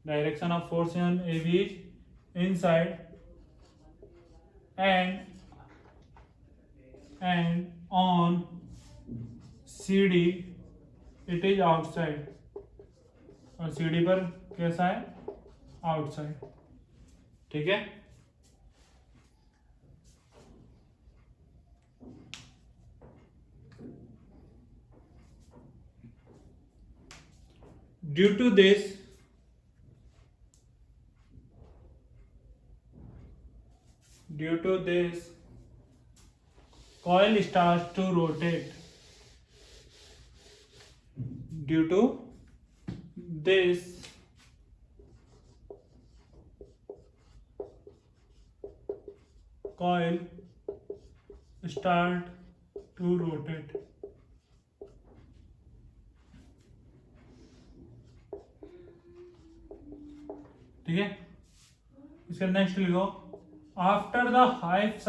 Direction of force on AB is inside, and on CD it is outside. और CD पर कैसा है? आउटसाइड. ठीक है, due to this coil starts to rotate. Due to this coil start to rotate. ठीक है, इसका नेक्स्ट लिखो after the half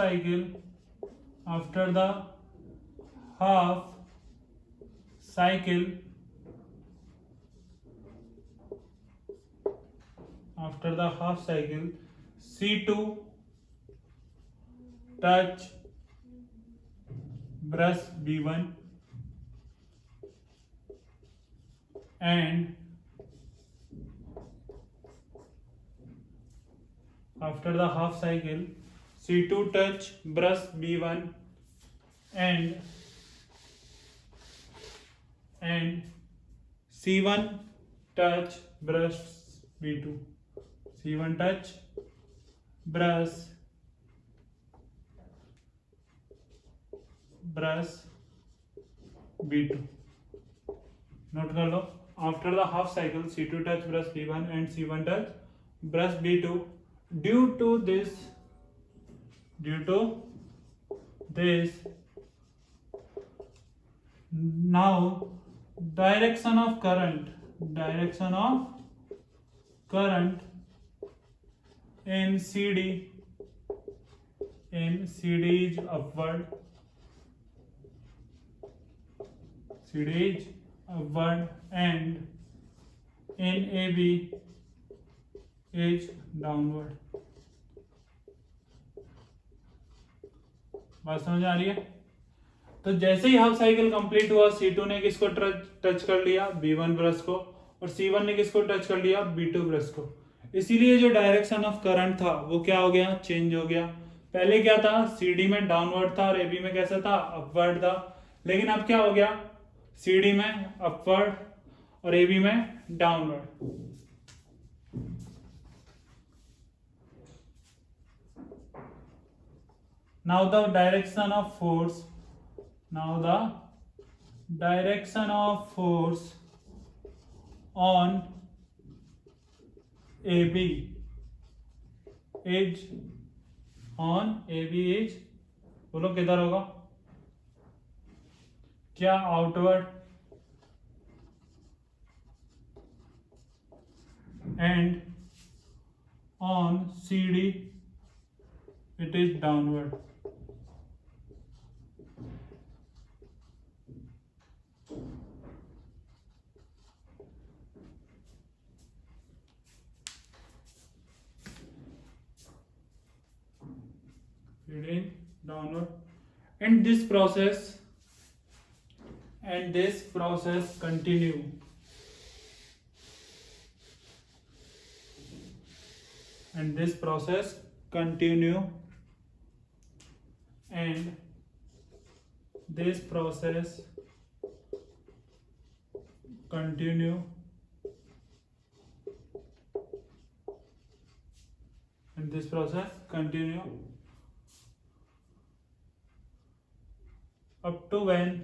cycle C2 touch brush B1 and after the half cycle C2 touch brush B1 and C1 touch brush B2. C1 touch brush B2. Note कर लो, after the half cycle C2 touch brush B1 and C1 touch brush B2. Due to this now direction of current direction of current in CD is upward. CD is upward and in AB is downward. बात समझ आ रही है? तो जैसे ही हाफ साइकिल कंप्लीट हुआ, C2 ने किसको टच कर लिया? B1 ब्रश को, और C1 ने किसको टच कर लिया? B2 ब्रश को। इसीलिए जो डायरेक्शन ऑफ करंट था वो क्या हो गया? चेंज हो गया। पहले क्या था? CD में डाउनवर्ड था और AB में कैसा था? अपवर्ड था। लेकिन अब क्या हो गया? CD में अपवर्ड और AB में downward. Now the direction of force on AB is बोलो किधर होगा? क्या outward? And on CD it is downward. Feeding downward, and this process continue. And this process continue, and this process continue, and this process continue up to when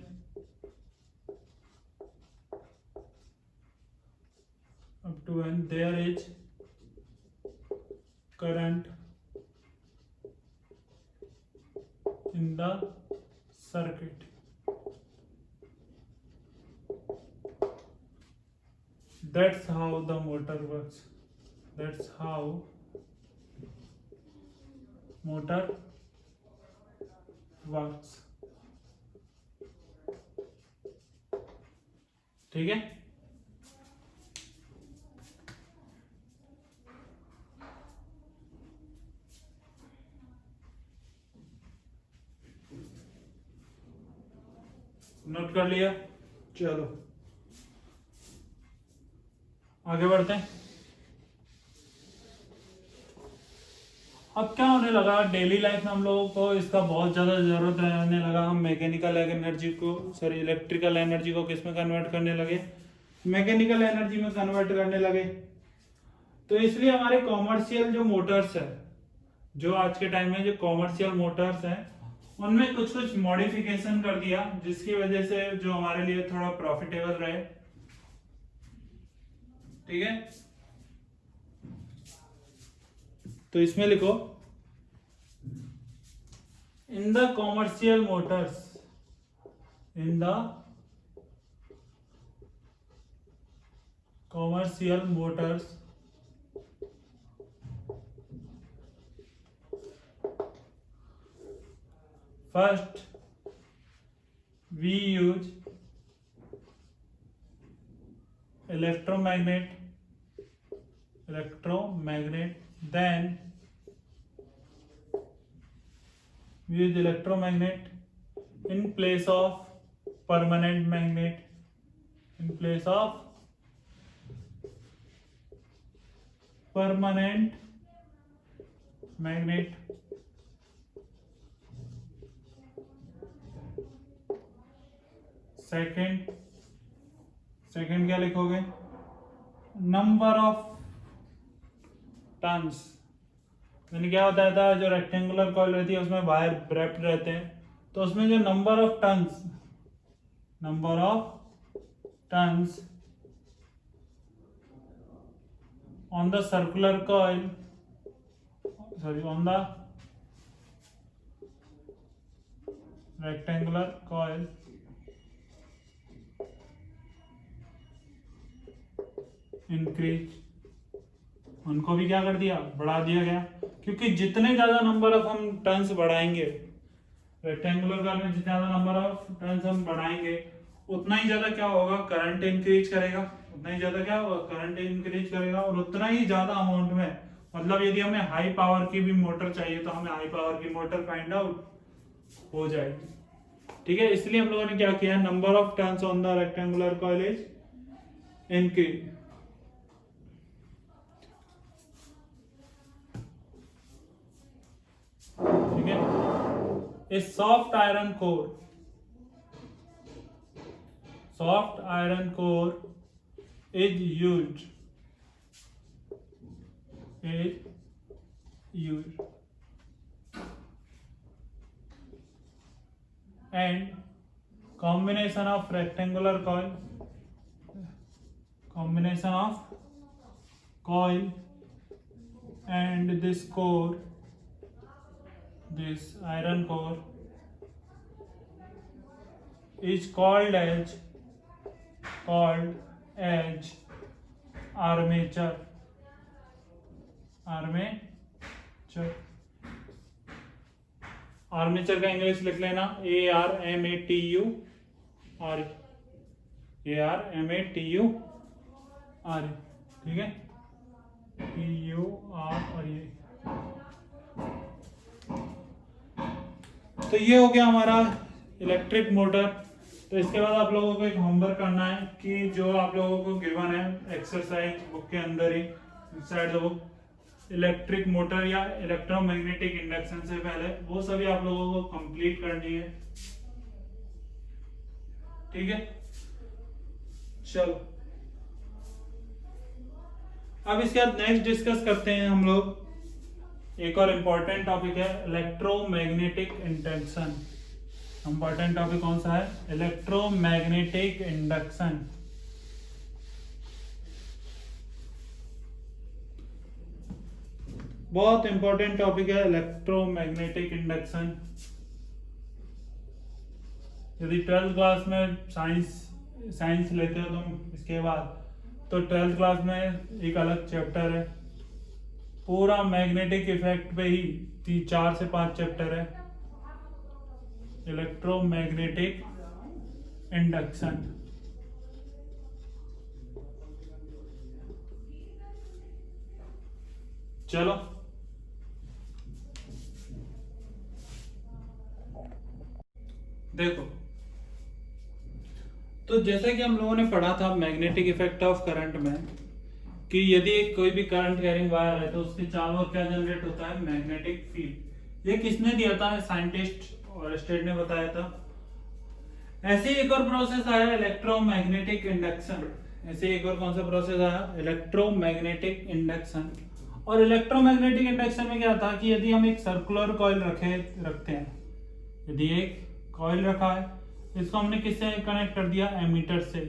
there is current in the circuit. That's how the motor works. That's how motor works. ठीक है? नोट कर लिया? चलो आगे बढ़ते हैं। अब क्या होने लगा, डेली लाइफ में हम लोगों को इसका बहुत ज्यादा जरूरत रहने लगा। हम मैकेनिकल एनर्जी को इलेक्ट्रिकल एनर्जी को किस में कन्वर्ट करने लगे? मैकेनिकल एनर्जी में कन्वर्ट करने लगे। तो इसलिए हमारे कॉमर्शियल जो मोटर्स है, जो आज के टाइम में जो कॉमर्शियल मोटर्स हैं, उनमें कुछ कुछ मॉडिफिकेशन कर दिया, जिसकी वजह से जो हमारे लिए थोड़ा प्रॉफिटेबल रहे। ठीक है? तो इसमें लिखो, in the commercial Motors first we use electromagnet, then we use electromagnet in place of permanent magnet, second क्या लिखोगे? Number of turns. मैंने क्या बताया था, जो रेक्टेंगुलर कॉइल रहती है उसमें वायर रैप्ड रहते हैं, तो उसमें जो number of turns on the circular coil, on the rectangular coil increase, उनको भी क्या कर दिया, बढ़ा दिया गया, क्योंकि जितने ज्यादा नंबर ऑफ हम टर्न्स बढ़ाएंगे रेक्टेंगुलर कॉइल में, जितने ज्यादा नंबर ऑफ टर्न्स हम बढ़ाएंगे उतना ही ज्यादा क्या होगा, करंट इंक्रीज करेगा, उतना ही ज्यादा क्या होगा, करंट इंक्रीज करेगा, और उतना ही ज्यादा अमाउंट में, मतलब यदि हमें हाई पावर की भी मोटर चाहिए तो हमें हाई पावर की मोटर फाइंड आउट हो जाएगी। ठीक है, इसलिए हम लोगों ने क्या किया, number of turns on the rectangular coil is increase. ठीक है, ए soft iron core is used and combination of rectangular coil and this iron core is called as armature. Armature का इंग्लिश लिख लेना ARMATUR, ठीक है, PUR, और ये तो ये हो गया हमारा इलेक्ट्रिक मोटर। तो इसके बाद आप लोगों को एक होमवर्क करना है कि जो आप लोगों को गिवन है एक्सरसाइज बुक के अंदर ही side the book, electric motor या इलेक्ट्रोमैग्नेटिक इंडक्शन से पहले वो सभी आप लोगों को कंप्लीट करनी है। ठीक है, चलो अब इसके बाद नेक्स्ट डिस्कस करते हैं हम लोग, एक और इंपॉर्टेंट टॉपिक है इलेक्ट्रोमैग्नेटिक इंडक्शन। इंपॉर्टेंट टॉपिक कौन सा है, इलेक्ट्रोमैग्नेटिक इंडक्शन। बहुत इंपॉर्टेंट टॉपिक है इलेक्ट्रोमैग्नेटिक इंडक्शन। यदि 12th क्लास में साइंस लेते हो तुम इसके बाद, तो 12th क्लास में एक अलग चैप्टर है पूरा मैग्नेटिक इफेक्ट पे ही, 4 से 5 चैप्टर है इलेक्ट्रोमैग्नेटिक इंडक्शन। चलो देखो, तो जैसा कि हम लोगों ने पढ़ा था मैग्नेटिक इफेक्ट ऑफ करंट में, कि यदि कोई भी करंट कैरिंग वायर है तो उसके चारों ओर क्या जनरेट होता है, मैग्नेटिक फील्ड। ये किसने दिया था, साइंटिस्ट और स्टेट ने बताया था। ऐसे एक और प्रोसेस आया इलेक्ट्रोमैग्नेटिक इंडक्शन। ऐसे एक और कौन सा प्रोसेस आया, इलेक्ट्रोमैग्नेटिक इंडक्शन। और इलेक्ट्रोमैग्नेटिक इंडक्शन में क्या था कि यदि हम एक सर्कुलर कॉइल रखते हैं, यदि एक कॉइल रखा है, इसको हमने किससे कनेक्ट कर दिया, एमीटर से,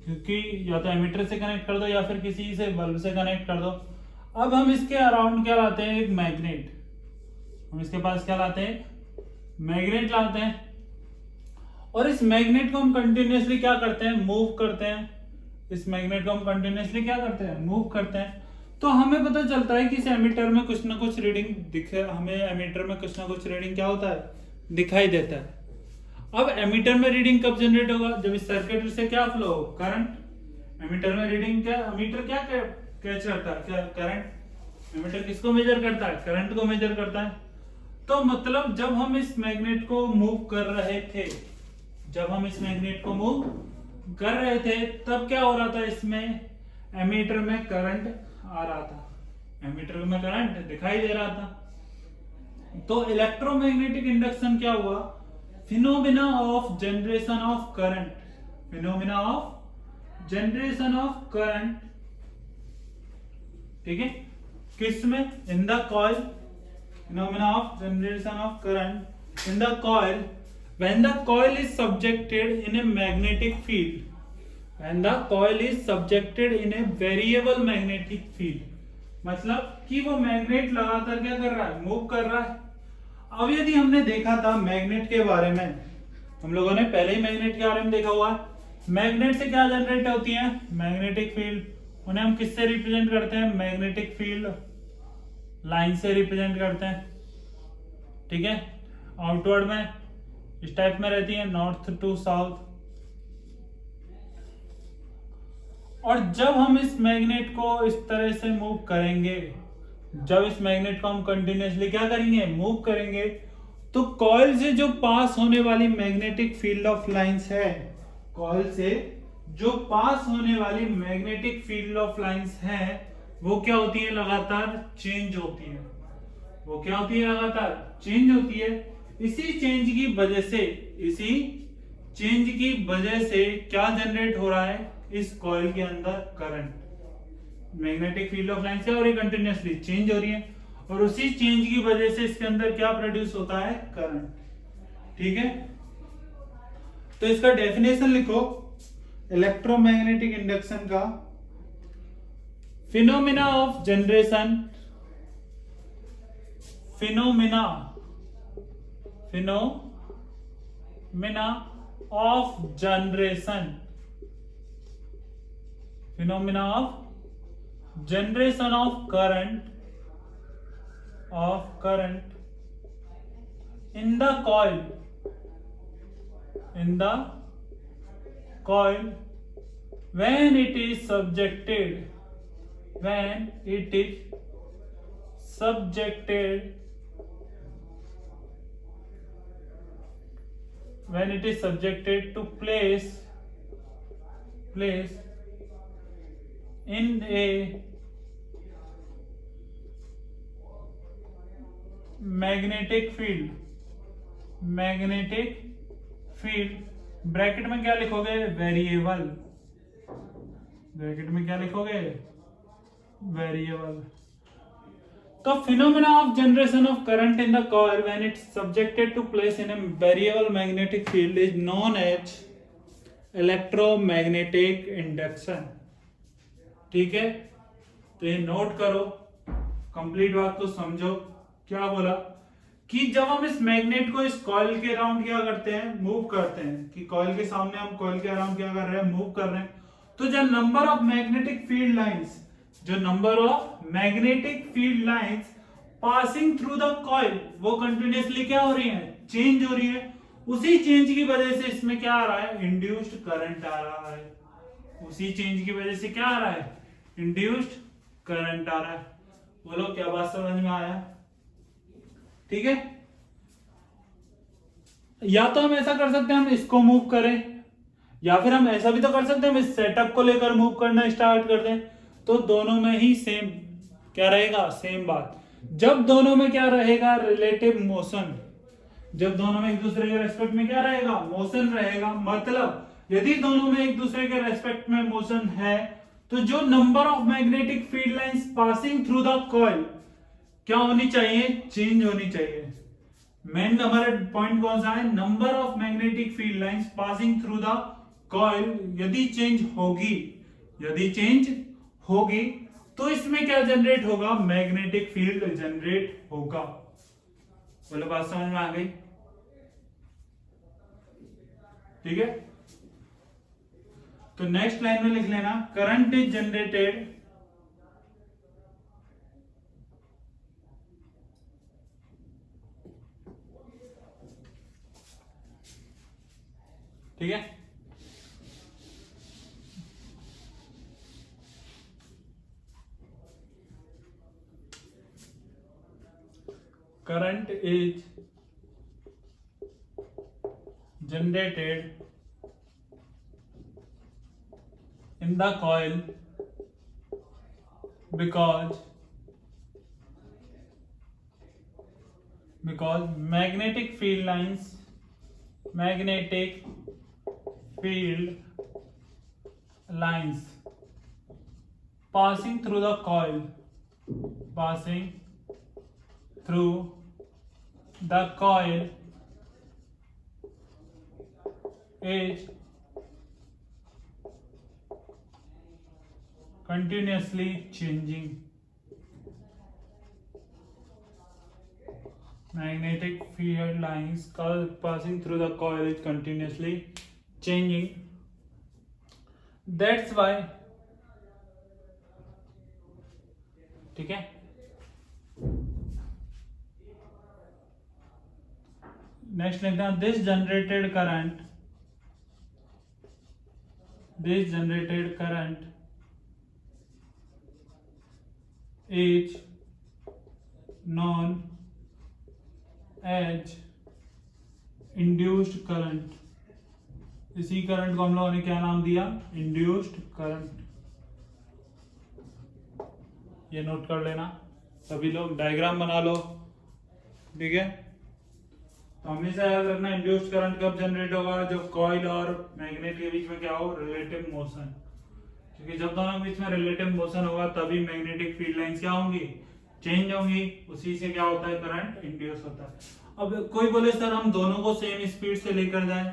क्योंकि या तो एमीटर से कनेक्ट कर दो या फिर किसी से बल्ब से कनेक्ट कर दो। अब हम इसके अराउंड क्या लाते हैं, एक मैग्नेट। हम इसके पास क्या लाते हैं, मैग्नेट लाते हैं, और इस मैग्नेट को हम कंटिन्यूअसली क्या करते हैं, मूव करते हैं। इस मैग्नेट को हम कंटिन्यूअसली क्या करते हैं, मूव करते हैं। तो हमें पता चलता है कि इस एमीटर में कुछ ना कुछ रीडिंग दिखे, हमें एमीटर में कुछ ना कुछ रीडिंग क्या होता है, दिखाई देता है। अब एमीटर में रीडिंग कब जनरेट होगा, जब इस सर्किट से क्या फ्लो हो, करंट। एमीटर में रीडिंग क्या, एमीटर क्या कैच करता है, क्या करंट। एमीटर किसको मेजर करता है, करंट को मेजर करता है। तो मतलब जब हम इस मैग्नेट को मूव कर रहे थे, तब क्या हो रहा था, इसमें एमीटर में करंट आ रहा था, एमीटर में करंट दिखाई दे रहा था। तो इलेक्ट्रोमैग्नेटिक इंडक्शन क्या हुआ, phenomena of generation of current, ठीक है, किसमें, इन the coil, phenomena of generation of current in the coil when the coil is subjected in a magnetic field, मतलब कि वो मैग्नेट लगातार क्या कर रहा है, मूव कर रहा है। अब यदि हमने देखा था मैग्नेट के बारे में, हम लोगों ने पहले ही मैग्नेट के बारे में देखा हुआ है, मैग्नेट से क्या जनरेट होती है, मैग्नेटिक फील्ड, उन्हें हम किससे रिप्रेजेंट करते हैं? मैग्नेटिक फील्ड लाइन से रिप्रेजेंट करते हैं। ठीक है, आउटवर्ड में इस टाइप में रहती है, नॉर्थ टू साउथ। और जब हम इस मैग्नेट को इस तरह से मूव करेंगे, जब इस मैग्नेट को हम कंटिन्यूअसली क्या करेंगे? मूव करेंगे, तो कॉइल से जो पास होने वाली मैग्नेटिक फील्ड ऑफ लाइंस है, कॉइल से जो पास होने वाली मैग्नेटिक फील्ड ऑफ लाइंस है, वो क्या होती है? लगातार चेंज होती है। वो क्या होती है? लगातार चेंज होती है। इसी चेंज की वजह से, इसी चेंज की वजह से क्या जनरेट हो रहा है? इस कॉइल के अंदर current. Magnetic field of lines है और ये कंटिन्यूअसली चेंज हो रही है, और उसी चेंज की वजह से इसके अंदर क्या प्रोड्यूस होता है? करंट। ठीक है, तो इसका डेफिनेशन लिखो इलेक्ट्रोमैग्नेटिक इंडक्शन का। Phenomena of generation, phenomena of generation, phenomena of generation of current in the coil when it is subjected to place in a magnetic field bracket में क्या लिखोगे? वेरिएबल। ब्रैकेट में क्या लिखोगे? वेरिएबल। तो phenomena of generation of current in the coil when it's subjected to place in a variable magnetic field is known as electromagnetic induction. ठीक है, तो ये नोट करो, कंप्लीट बात को समझो। क्या बोला कि जब हम इस मैग्नेट को इस कॉइल के अराउंड क्या करते हैं? मूव करते हैं, कि कॉइल के सामने हम कॉइल के अराउंड क्या कर रहे हैं? मूव कर रहे हैं। तो जो number of magnetic field lines, passing through the coil, वो कंटिन्यूअसली क्या हो रही है? चेंज हो रही है। उसी चेंज की वजह से इसमें क्या आ रहा है? इंड्यूस्ड करंट आ रहा है। उसी चेंज की वजह से क्या आ रहा है? इंड्यूस्ड करंट आ रहा है। बोलो, क्या बात समझ में आया? ठीक है, या तो हम ऐसा कर सकते हैं, हम इसको मूव करें, या फिर हम ऐसा भी तो कर सकते हैं, हम इस सेटअप को लेकर मूव करना स्टार्ट कर दें। तो दोनों में ही सेम क्या रहेगा? सेम बात। जब दोनों में क्या रहेगा? Relative motion. जब दोनों में एक दूसरे के रेस्पेक्ट में क्या रहेगा? मोशन रहेगा। मतलब यदि दोनों में एक दूसरे के रेस्पेक्ट में मोशन है, तो जो number of magnetic field lines passing through the coil क्या होनी चाहिए? चेंज होनी चाहिए। मेन हमारा पॉइंट कौन सा है? Number of magnetic field lines passing through the coil यदि चेंज होगी तो इसमें क्या जनरेट होगा? मैग्नेटिक फील्ड जनरेट होगा। बोलो, बात समझ में आ गई? ठीक है, तो नेक्स्ट लाइन में लिख लेना, करंट इज जनरेटेड ठीक है, current is generated in the coil because magnetic field lines passing through the coil is continuously changing. Magnetic field lines passing through the coil is continuously changing. That's why ठीक है। नेक्स्ट लिखते हैं this generated current is known as induced current. इसी करंट को हम लोगों ने क्या नाम दिया? Induced current. ये नोट कर लेना सभी लोग, डायग्राम बना लो, ठीक है। तो हमेशा याद रखना इंड्यूस्ड करंट कब जनरेट होगा? जब कॉइल और मैग्नेट के बीच में क्या हो? Relative motion. क्योंकि जब दोनों के बीच में रिलेटिव मोशन होगा तभी मैग्नेटिक फील्ड लाइंस क्या होंगी? चेंज होंगी। उसी से क्या होता है? करंट इंड्यूस होता है। अब कोई बोले सर हम दोनों को सेम स्पीड से लेकर जाएं,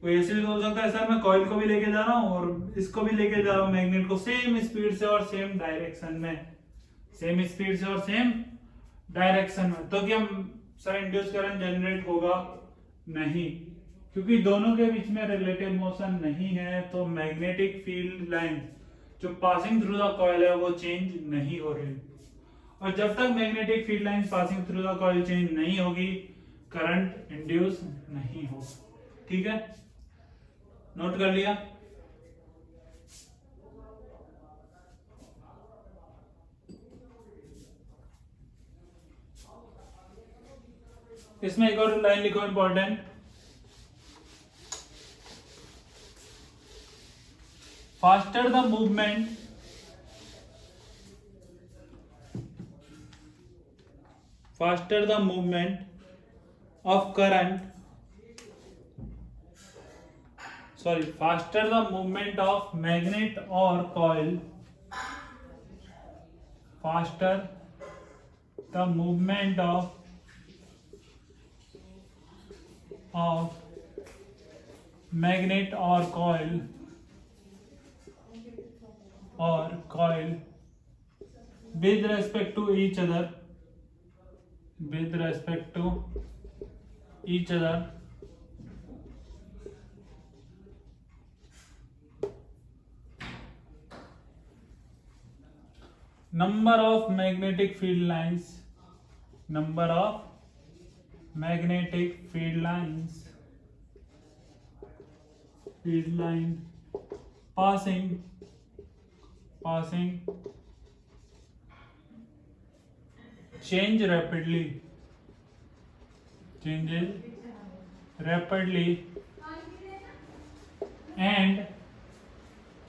कोई ऐसे भी बोल सकता है सर मैं कॉइल को भी लेके जा रहा हूं और इसको भी लेके जा रहा हूं, मैग्नेट को सेम स्पीड से और सेम डायरेक्शन में, सेम स्पीड से और सेम डायरेक्शन में, तो क्या सर इंड्यूस करंट जनरेट होगा? नहीं, क्योंकि दोनों के बीच में रिलेटिव मोशन नहीं है, तो मैग्नेटिक फील्ड लाइन जो पासिंग थ्रू द कॉइल है वो चेंज नहीं हो रही। और जब तक magnetic field line passing through the coil change नहीं होगी, करंट इंड्यूस नहीं होगा। ठीक है, नोट कर लिया। इसमें एक और लाइन लिखो important, faster the movement of current, faster the movement of magnet or coil, faster the movement of magnet or coil with respect to each other, number of magnetic field lines passing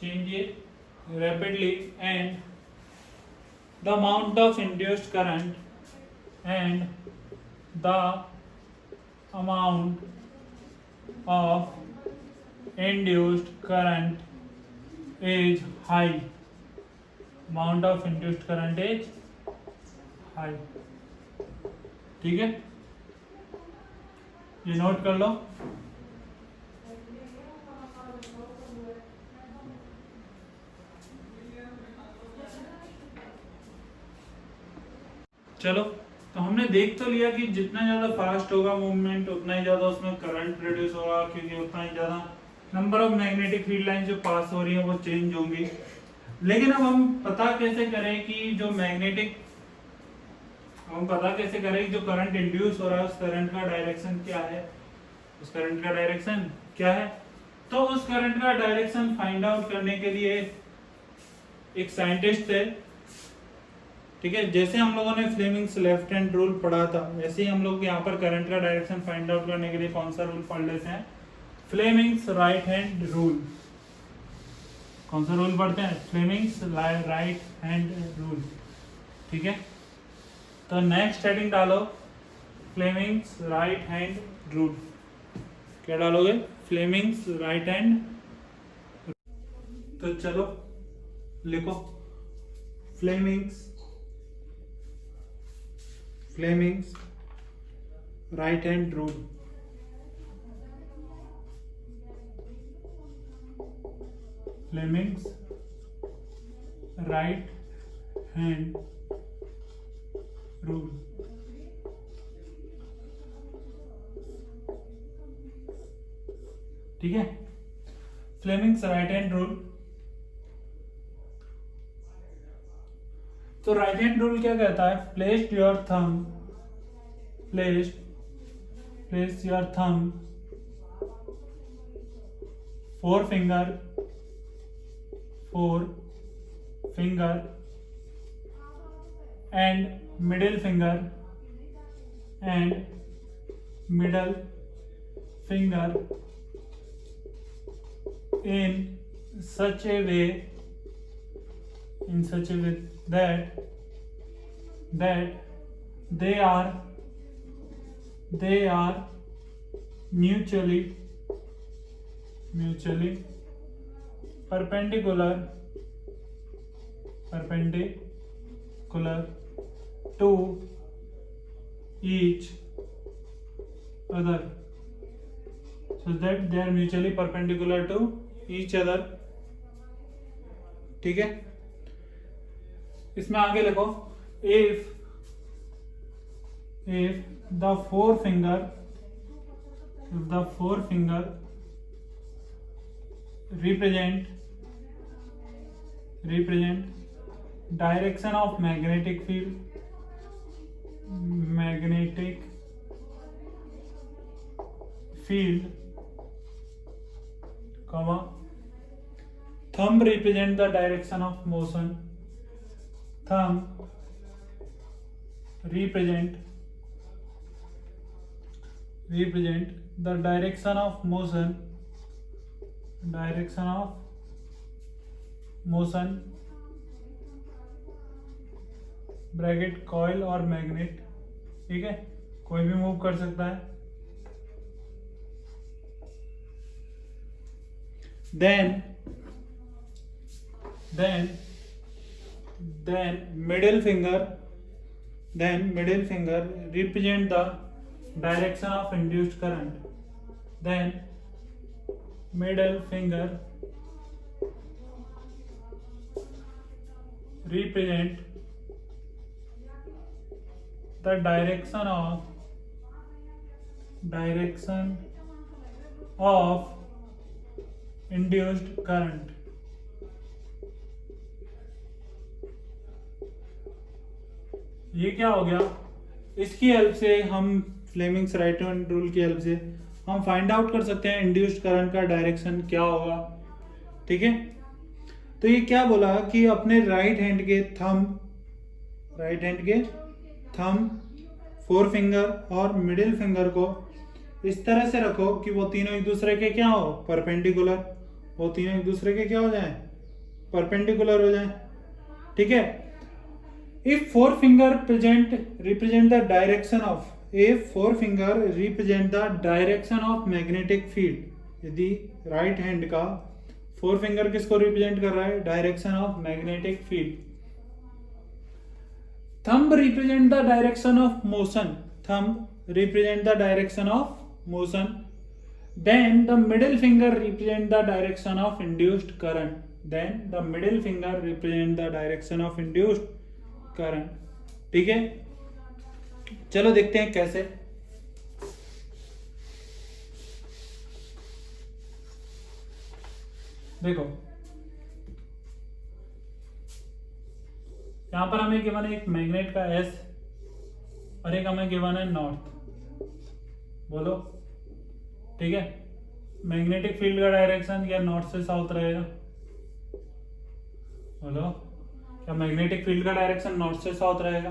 changes rapidly and the amount of induced current is high. Amount of induced current is high. ठीक है, ये नोट कर लो। चलो, तो हमने देख तो लिया कि जितना ज्यादा फास्ट होगा मूवमेंट उतना ही ज्यादा उसमें करंट प्रोड्यूस होगा, क्योंकि उतना ही ज्यादा number of magnetic field line जो पास हो रही है वो चेंज होंगी। लेकिन अब हम पता कैसे करें कि जो करंट इंड्यूस हो रहा है उस करंट का डायरेक्शन क्या है, तो उस करंट का डायरेक्शन फाइंड आउट करने के लिए एक साइंटिस्ट थे, ठीक है। जैसे हम लोगों ने फ्लेमिंग्स लेफ्ट हैंड रूल पढ़ा था, वैसे ही हम लोग यहाँ पर करंट का डायरेक्शन फाइंड आउट करने के लिए कौन सा रूल पढ़ लेते हैं? Fleming's right hand rule. कौन सा रूल पढ़ते हैं? फ्लेमिंग्स राइट हैंड रूल, ठीक है। तो नेक्स्ट हेडिंग डालो फ्लेमिंग्स राइट हैंड रूल। क्या डालोगे? Fleming's right hand. तो चलो लिखो Fleming's right hand rule. Fleming's right hand rule. ठीक है, फ्लेमिंग्स राइट हैंड रूल। तो राइट हैंड रूल क्या कहता है? Place your thumb, place your thumb, four finger and middle finger in such a way that they are mutually perpendicular to each other, so that they are mutually perpendicular to each other. ठीक है, इसमें आगे लिखो, if the forefinger represent direction of magnetic field, comma, thumb represent the direction of motion, thumb represent the direction of motion, bracket coil और मैग्नेट, ठीक है, कोई भी मूव कर सकता है. then middle finger represent the direction of induced current, then middle finger represent the direction of induced current. ये क्या हो गया? इसकी हेल्प से हम फ्लेमिंग्स राइट हैंड रूल की हेल्प से हम फाइंड आउट कर सकते हैं इंड्यूस्ड करंट का डायरेक्शन क्या होगा. ठीक है, तो ये क्या बोला कि अपने राइट हैंड के थंब, फोर फिंगर और मिडिल फिंगर को इस तरह से रखो कि वो तीनों एक दूसरे के क्या हो? परपेंडिकुलर. वो तीनों एक दूसरे के क्या हो जाएं? परपेंडिकुलर हो जाएं. ठीक है, if four finger represent the direction of magnetic field, यदि राइट हैंड का फोर फिंगर किसको रिप्रेजेंट कर रहा है? Direction of magnetic field. Thumb represent the direction of motion, then the middle finger represent the direction of induced current. ठीक है, चलो देखते हैं कैसे. देखो यहां पर हमें गिवन है एक मैग्नेट का एस और एक हमें गिवन है नॉर्थ. बोलो, ठीक है, मैग्नेटिक फील्ड का डायरेक्शन या नॉर्थ से साउथ रहेगा? बोलो, क्या मैग्नेटिक फील्ड का डायरेक्शन नॉर्थ से साउथ रहेगा?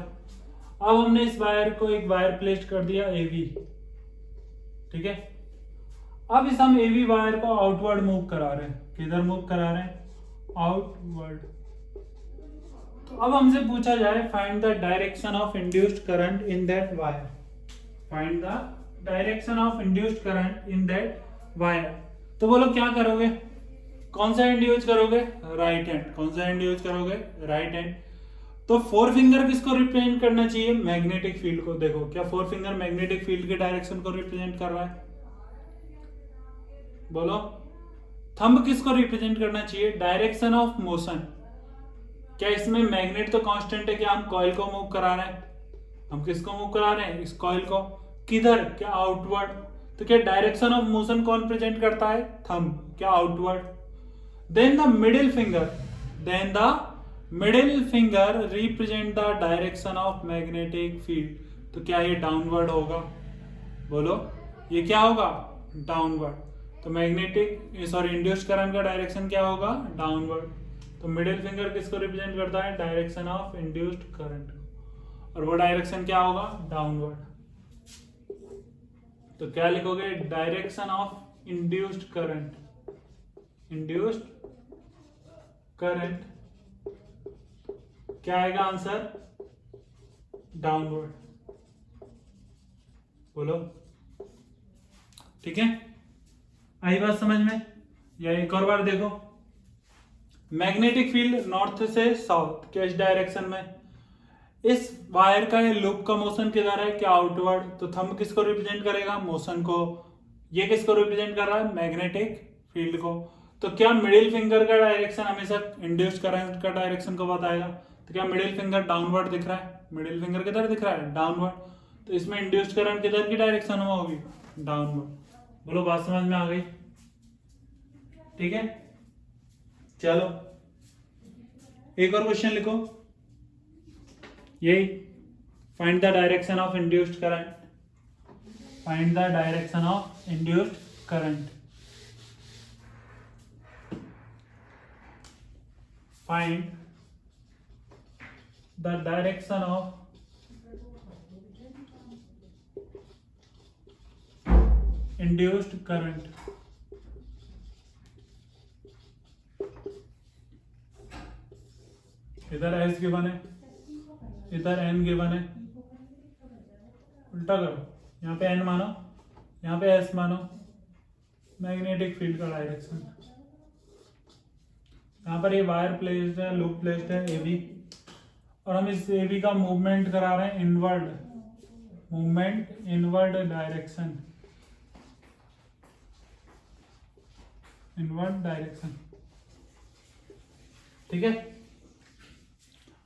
अब हमने इस वायर को एक वायर प्लेस कर दिया एवी. ठीक है, अब इस हम एवी वायर को आउटवर्ड मूव करा रहे हैं. किधर मूव करा रहे हैं? आउटवर्ड. तो अब हमसे पूछा जाए find the direction of induced current in that wire. Find the direction of induced current in that wire. तो बोलो क्या करोगे? कौन सा हैंड यूज करोगे? Right hand. कौन सा हैंड यूज करोगे? Right hand. तो फोर फिंगर किसको रिप्रेजेंट करना चाहिए? मैग्नेटिक फील्ड को. देखो क्या फोर फिंगर मैग्नेटिक फील्ड के डायरेक्शन को रिप्रेजेंट कर रहा है? बोलो. थंब किसको रिप्रेजेंट करना चाहिए? Direction of motion. क्या इसमें मैग्नेट तो कांस्टेंट है? क्या हम कॉइल को मूव करा रहे हैं? हम किसको मूव करा रहे हैं? इस कॉइल को. किधर? क्या आउटवर्ड. तो क्या डायरेक्शन ऑफ मोशन कौन प्रेजेंट करता है? थंब. क्या outward. Then the middle middle finger represent the direction of magnetic field, तो क्या ये डाउनवर्ड होगा? बोलो, ये क्या होगा? डाउनवर्ड। तो मैग्नेटिक सॉरी इंड्यूस्ड करंट का डायरेक्शन क्या होगा? डाउनवर्ड। तो मिडिल फिंगर किसको रिप्रेजेंट करता है? डायरेक्शन ऑफ इंड्यूस्ड करंट, और वो डायरेक्शन क्या होगा? डाउनवर्ड। तो क्या लिखोगे? Direction of induced current, induced current क्या आएगा आंसर? डाउनवर्ड। बोलो, ठीक है? आई बात समझ में? या एक और बार देखो, मैग्नेटिक फील्ड नॉर्थ से साउथ किस डायरेक्शन में, इस वायर का ये लूप का मोशन किधर है? क्या आउटवर्ड। तो थंब किसको रिप्रेजेंट करेगा? मोशन को। ये किसको रिप्रेजेंट कर रहा है? मैग्नेटिक फील्ड को। तो क्या मिडिल फिंगर का डायरेक्शन हमेशा इंड्यूस्ड करंट का डायरेक्शन को बताएगा? तो क्या मिडिल फिंगर डाउनवर्ड दिख रहा है? मिडिल फिंगर किधर दिख रहा है? डाउनवर्ड। तो इसमें इंड्यूस्ड करंट किधर की डायरेक्शन में होगी? डाउनवर्ड। बोलो, बात समझ में आ गई? ठीक है, चलो एक और क्वेश्चन लिखो, यही find the direction of induced current, find the direction of induced current, find the direction of induced current. इधर एस गिवन है, इधर एन गिवन है, उल्टा करो, यहाँ पे एन मानो, यहाँ पे एस मानो, मैग्नेटिक फील्ड का डायरेक्शन। यहाँ पर ये वायर प्लेस्ड है, लूप प्लेस्ड है ए बी, और हम इस ए बी का मूवमेंट करा रहे हैं inward, movement inward direction, inward direction. ठीक है,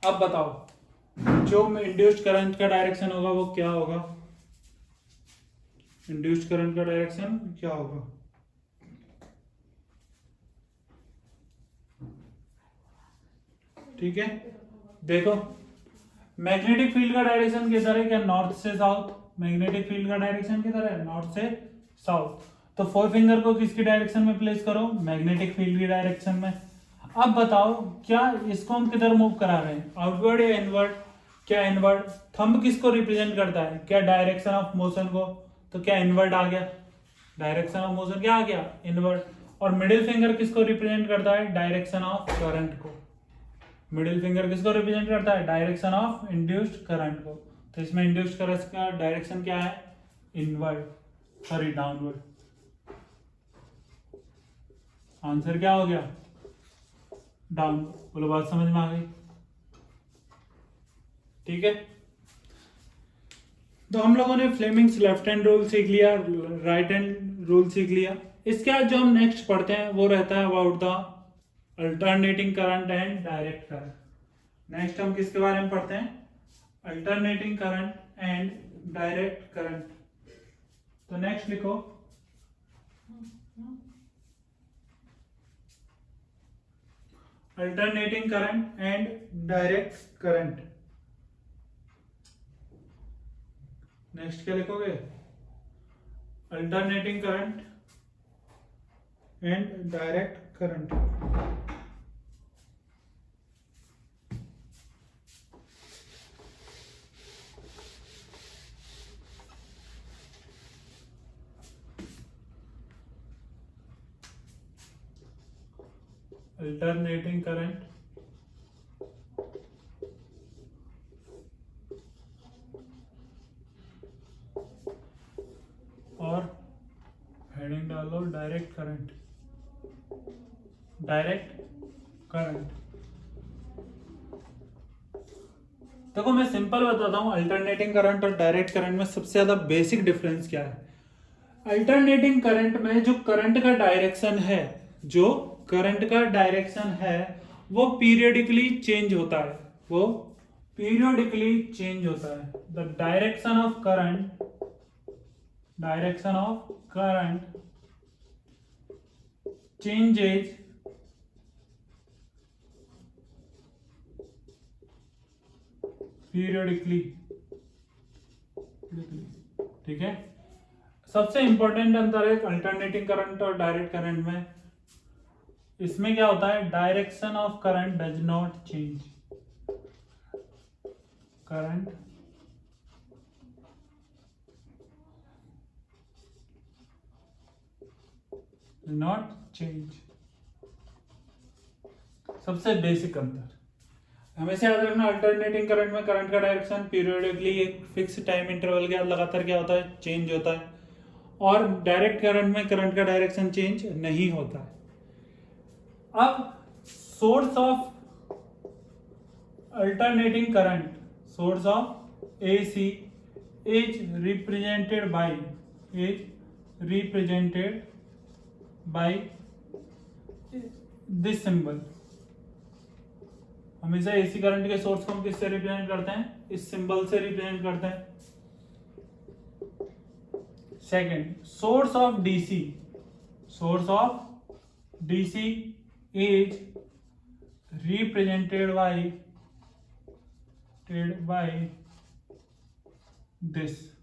अब बताओ जो इंड्यूस्ड करंट का डायरेक्शन होगा वो क्या होगा? इंड्यूस्ड करंट का डायरेक्शन क्या होगा? ठीक है, देखो मैग्नेटिक फील्ड का डायरेक्शन किधर है? क्या नॉर्थ से साउथ? मैग्नेटिक फील्ड का डायरेक्शन किधर है? नॉर्थ से साउथ। तो फोर फिंगर को किसकी डायरेक्शन में प्लेस करो? मैग्नेटिक फील्ड की डायरेक्शन में। अब बताओ क्या इसको हम किधर मूव करा रहे हैं? आउटवर्ड या इनवर्ड? क्या इनवर्ड। थंब किसको रिप्रेजेंट करता है? क्या डायरेक्शन ऑफ मोशन को। तो क्या इनवर्ड आ गया? डायरेक्शन ऑफ मोशन क्या आ गया? इनवर्ड। और मिडिल फिंगर किसको रिप्रेजेंट करता है? डायरेक्शन ऑफ करंट को। मिडिल फिंगर किसको रिप्रेजेंट करता है? डायरेक्शन ऑफ इंड्यूस्ड करंट को। तो इसमें इंड्यूस्ड करंट का डायरेक्शन क्या है? Inward, sorry downward. आंसर क्या हो गया? डाउन। बोलो, बात समझ में आ गई? ठीक है, तो हम लोगों ने फ्लेमिंग्स लेफ्ट हैंड रूल सीख लिया, राइट हैंड रूल सीख लिया। इसके बाद जो हम नेक्स्ट पढ़ते हैं वो रहता है about the alternating current and direct current. Next हम किसके बारे में पढ़ते हैं? Alternating current and direct current. तो नेक्स्ट लिखो alternating current and direct current. Next क्या लिखोगे? Alternating current and direct current. Alternating current और हेडिंग डालो डायरेक्ट करंट, डायरेक्ट करंट। देखो मैं सिंपल बताता हूं, अल्टरनेटिंग करंट और डायरेक्ट करंट में सबसे ज्यादा बेसिक डिफरेंस क्या है। अल्टरनेटिंग करंट में जो करंट का डायरेक्शन है, जो करंट का डायरेक्शन है वो पीरियडिकली चेंज होता है, वो पीरियडिकली चेंज होता है। The direction of current, direction of current changes periodically, ठीक है। सबसे इंपॉर्टेंट अंतर है अल्टरनेटिंग करंट और डायरेक्ट करंट में। इसमें क्या होता है, direction of current does not change, current not change, सबसे बेसिक अंतर। हमेशा याद रखना, अल्टरनेटिंग करंट में करंट का डायरेक्शन पीरियोडिकली एक फिक्स टाइम इंटरवल के लगातार क्या होता है, चेंज होता है, और डायरेक्ट करंट में करंट का डायरेक्शन चेंज नहीं होता है। अब source of alternating current, source of AC is represented by this symbol. हमेशा AC करंट के सोर्स को हम किससे रिप्रेजेंट करते हैं, इस सिंबल से रिप्रेजेंट करते हैं। Second, source of DC is represented by this.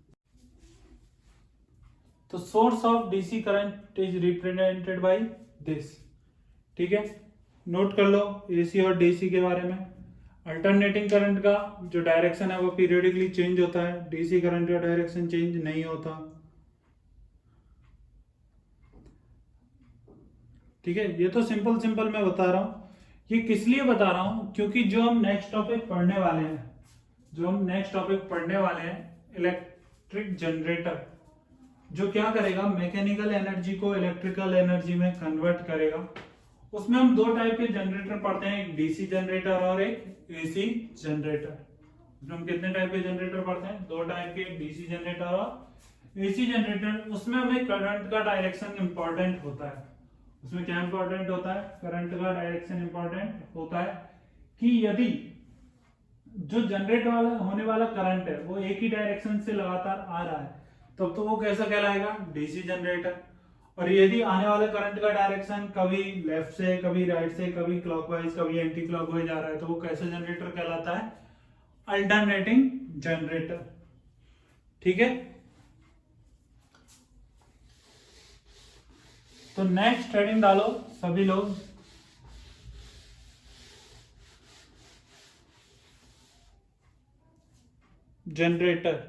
तो source of DC current is represented by this, ठीक है। नोट कर लो AC और DC के बारे में। अल्टरनेटिंग करंट का जो डायरेक्शन है वो पीरियोडिकली चेंज होता है, DC करंट का डायरेक्शन चेंज नहीं होता, ठीक है। ये तो सिंपल मैं बता रहा हूं। ये किस लिए बता रहा हूं, क्योंकि जो हम नेक्स्ट टॉपिक पढ़ने वाले हैं, इलेक्ट्रिक जनरेटर, जो क्या करेगा, मैकेनिकल एनर्जी को इलेक्ट्रिकल एनर्जी में कन्वर्ट करेगा। उसमें हम दो टाइप के जनरेटर पढ़ते हैं, एक DC जनरेटर और एक AC जनरेटर। उसमें हम कितने टाइप के जनरेटर पढ़ते हैं, दो टाइप के, DC जनरेटर और AC जनरेटर। उसमें हमें करंट का डायरेक्शन इंपॉर्टेंट होता है। उसमें क्या इंपॉर्टेंट होता है, करंट का डायरेक्शन इंपॉर्टेंट होता है कि यदि जो जनरेट होने वाला करंट है वो एक ही डायरेक्शन से लगातार आ रहा है, तब तो वो कैसा कहलाएगा, DC जनरेटर। और यदि आने वाले करंट का डायरेक्शन कभी लेफ्ट से, कभी राइट से, कभी क्लॉकवाइज, कभी एंटी क्लॉकवाइज आ रहा है, तो वो कैसा जनरेटर कहलाता है, अल्टरनेटिंग जनरेटर, ठीक है। तो नेक्स्ट हेडिंग डालो सभी लोग, जनरेटर।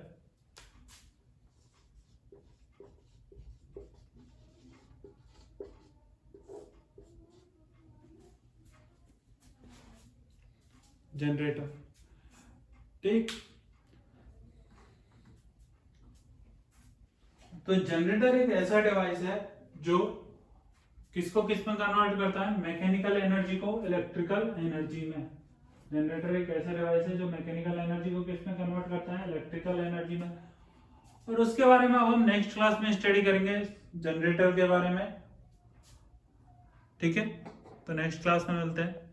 ठीक। तो जनरेटर एक ऐसा डिवाइस है जो किसको किस में कन्वर्ट करता है, मैकेनिकल एनर्जी को इलेक्ट्रिकल एनर्जी में। जनरेटर एक ऐसा डिवाइस है जो मैकेनिकल एनर्जी को किस में कन्वर्ट करता है, इलेक्ट्रिकल एनर्जी में। और उसके बारे में अब हम नेक्स्ट क्लास में स्टडी करेंगे, जनरेटर के बारे में, ठीक है। तो नेक्स्ट क्लास में मिलते हैं।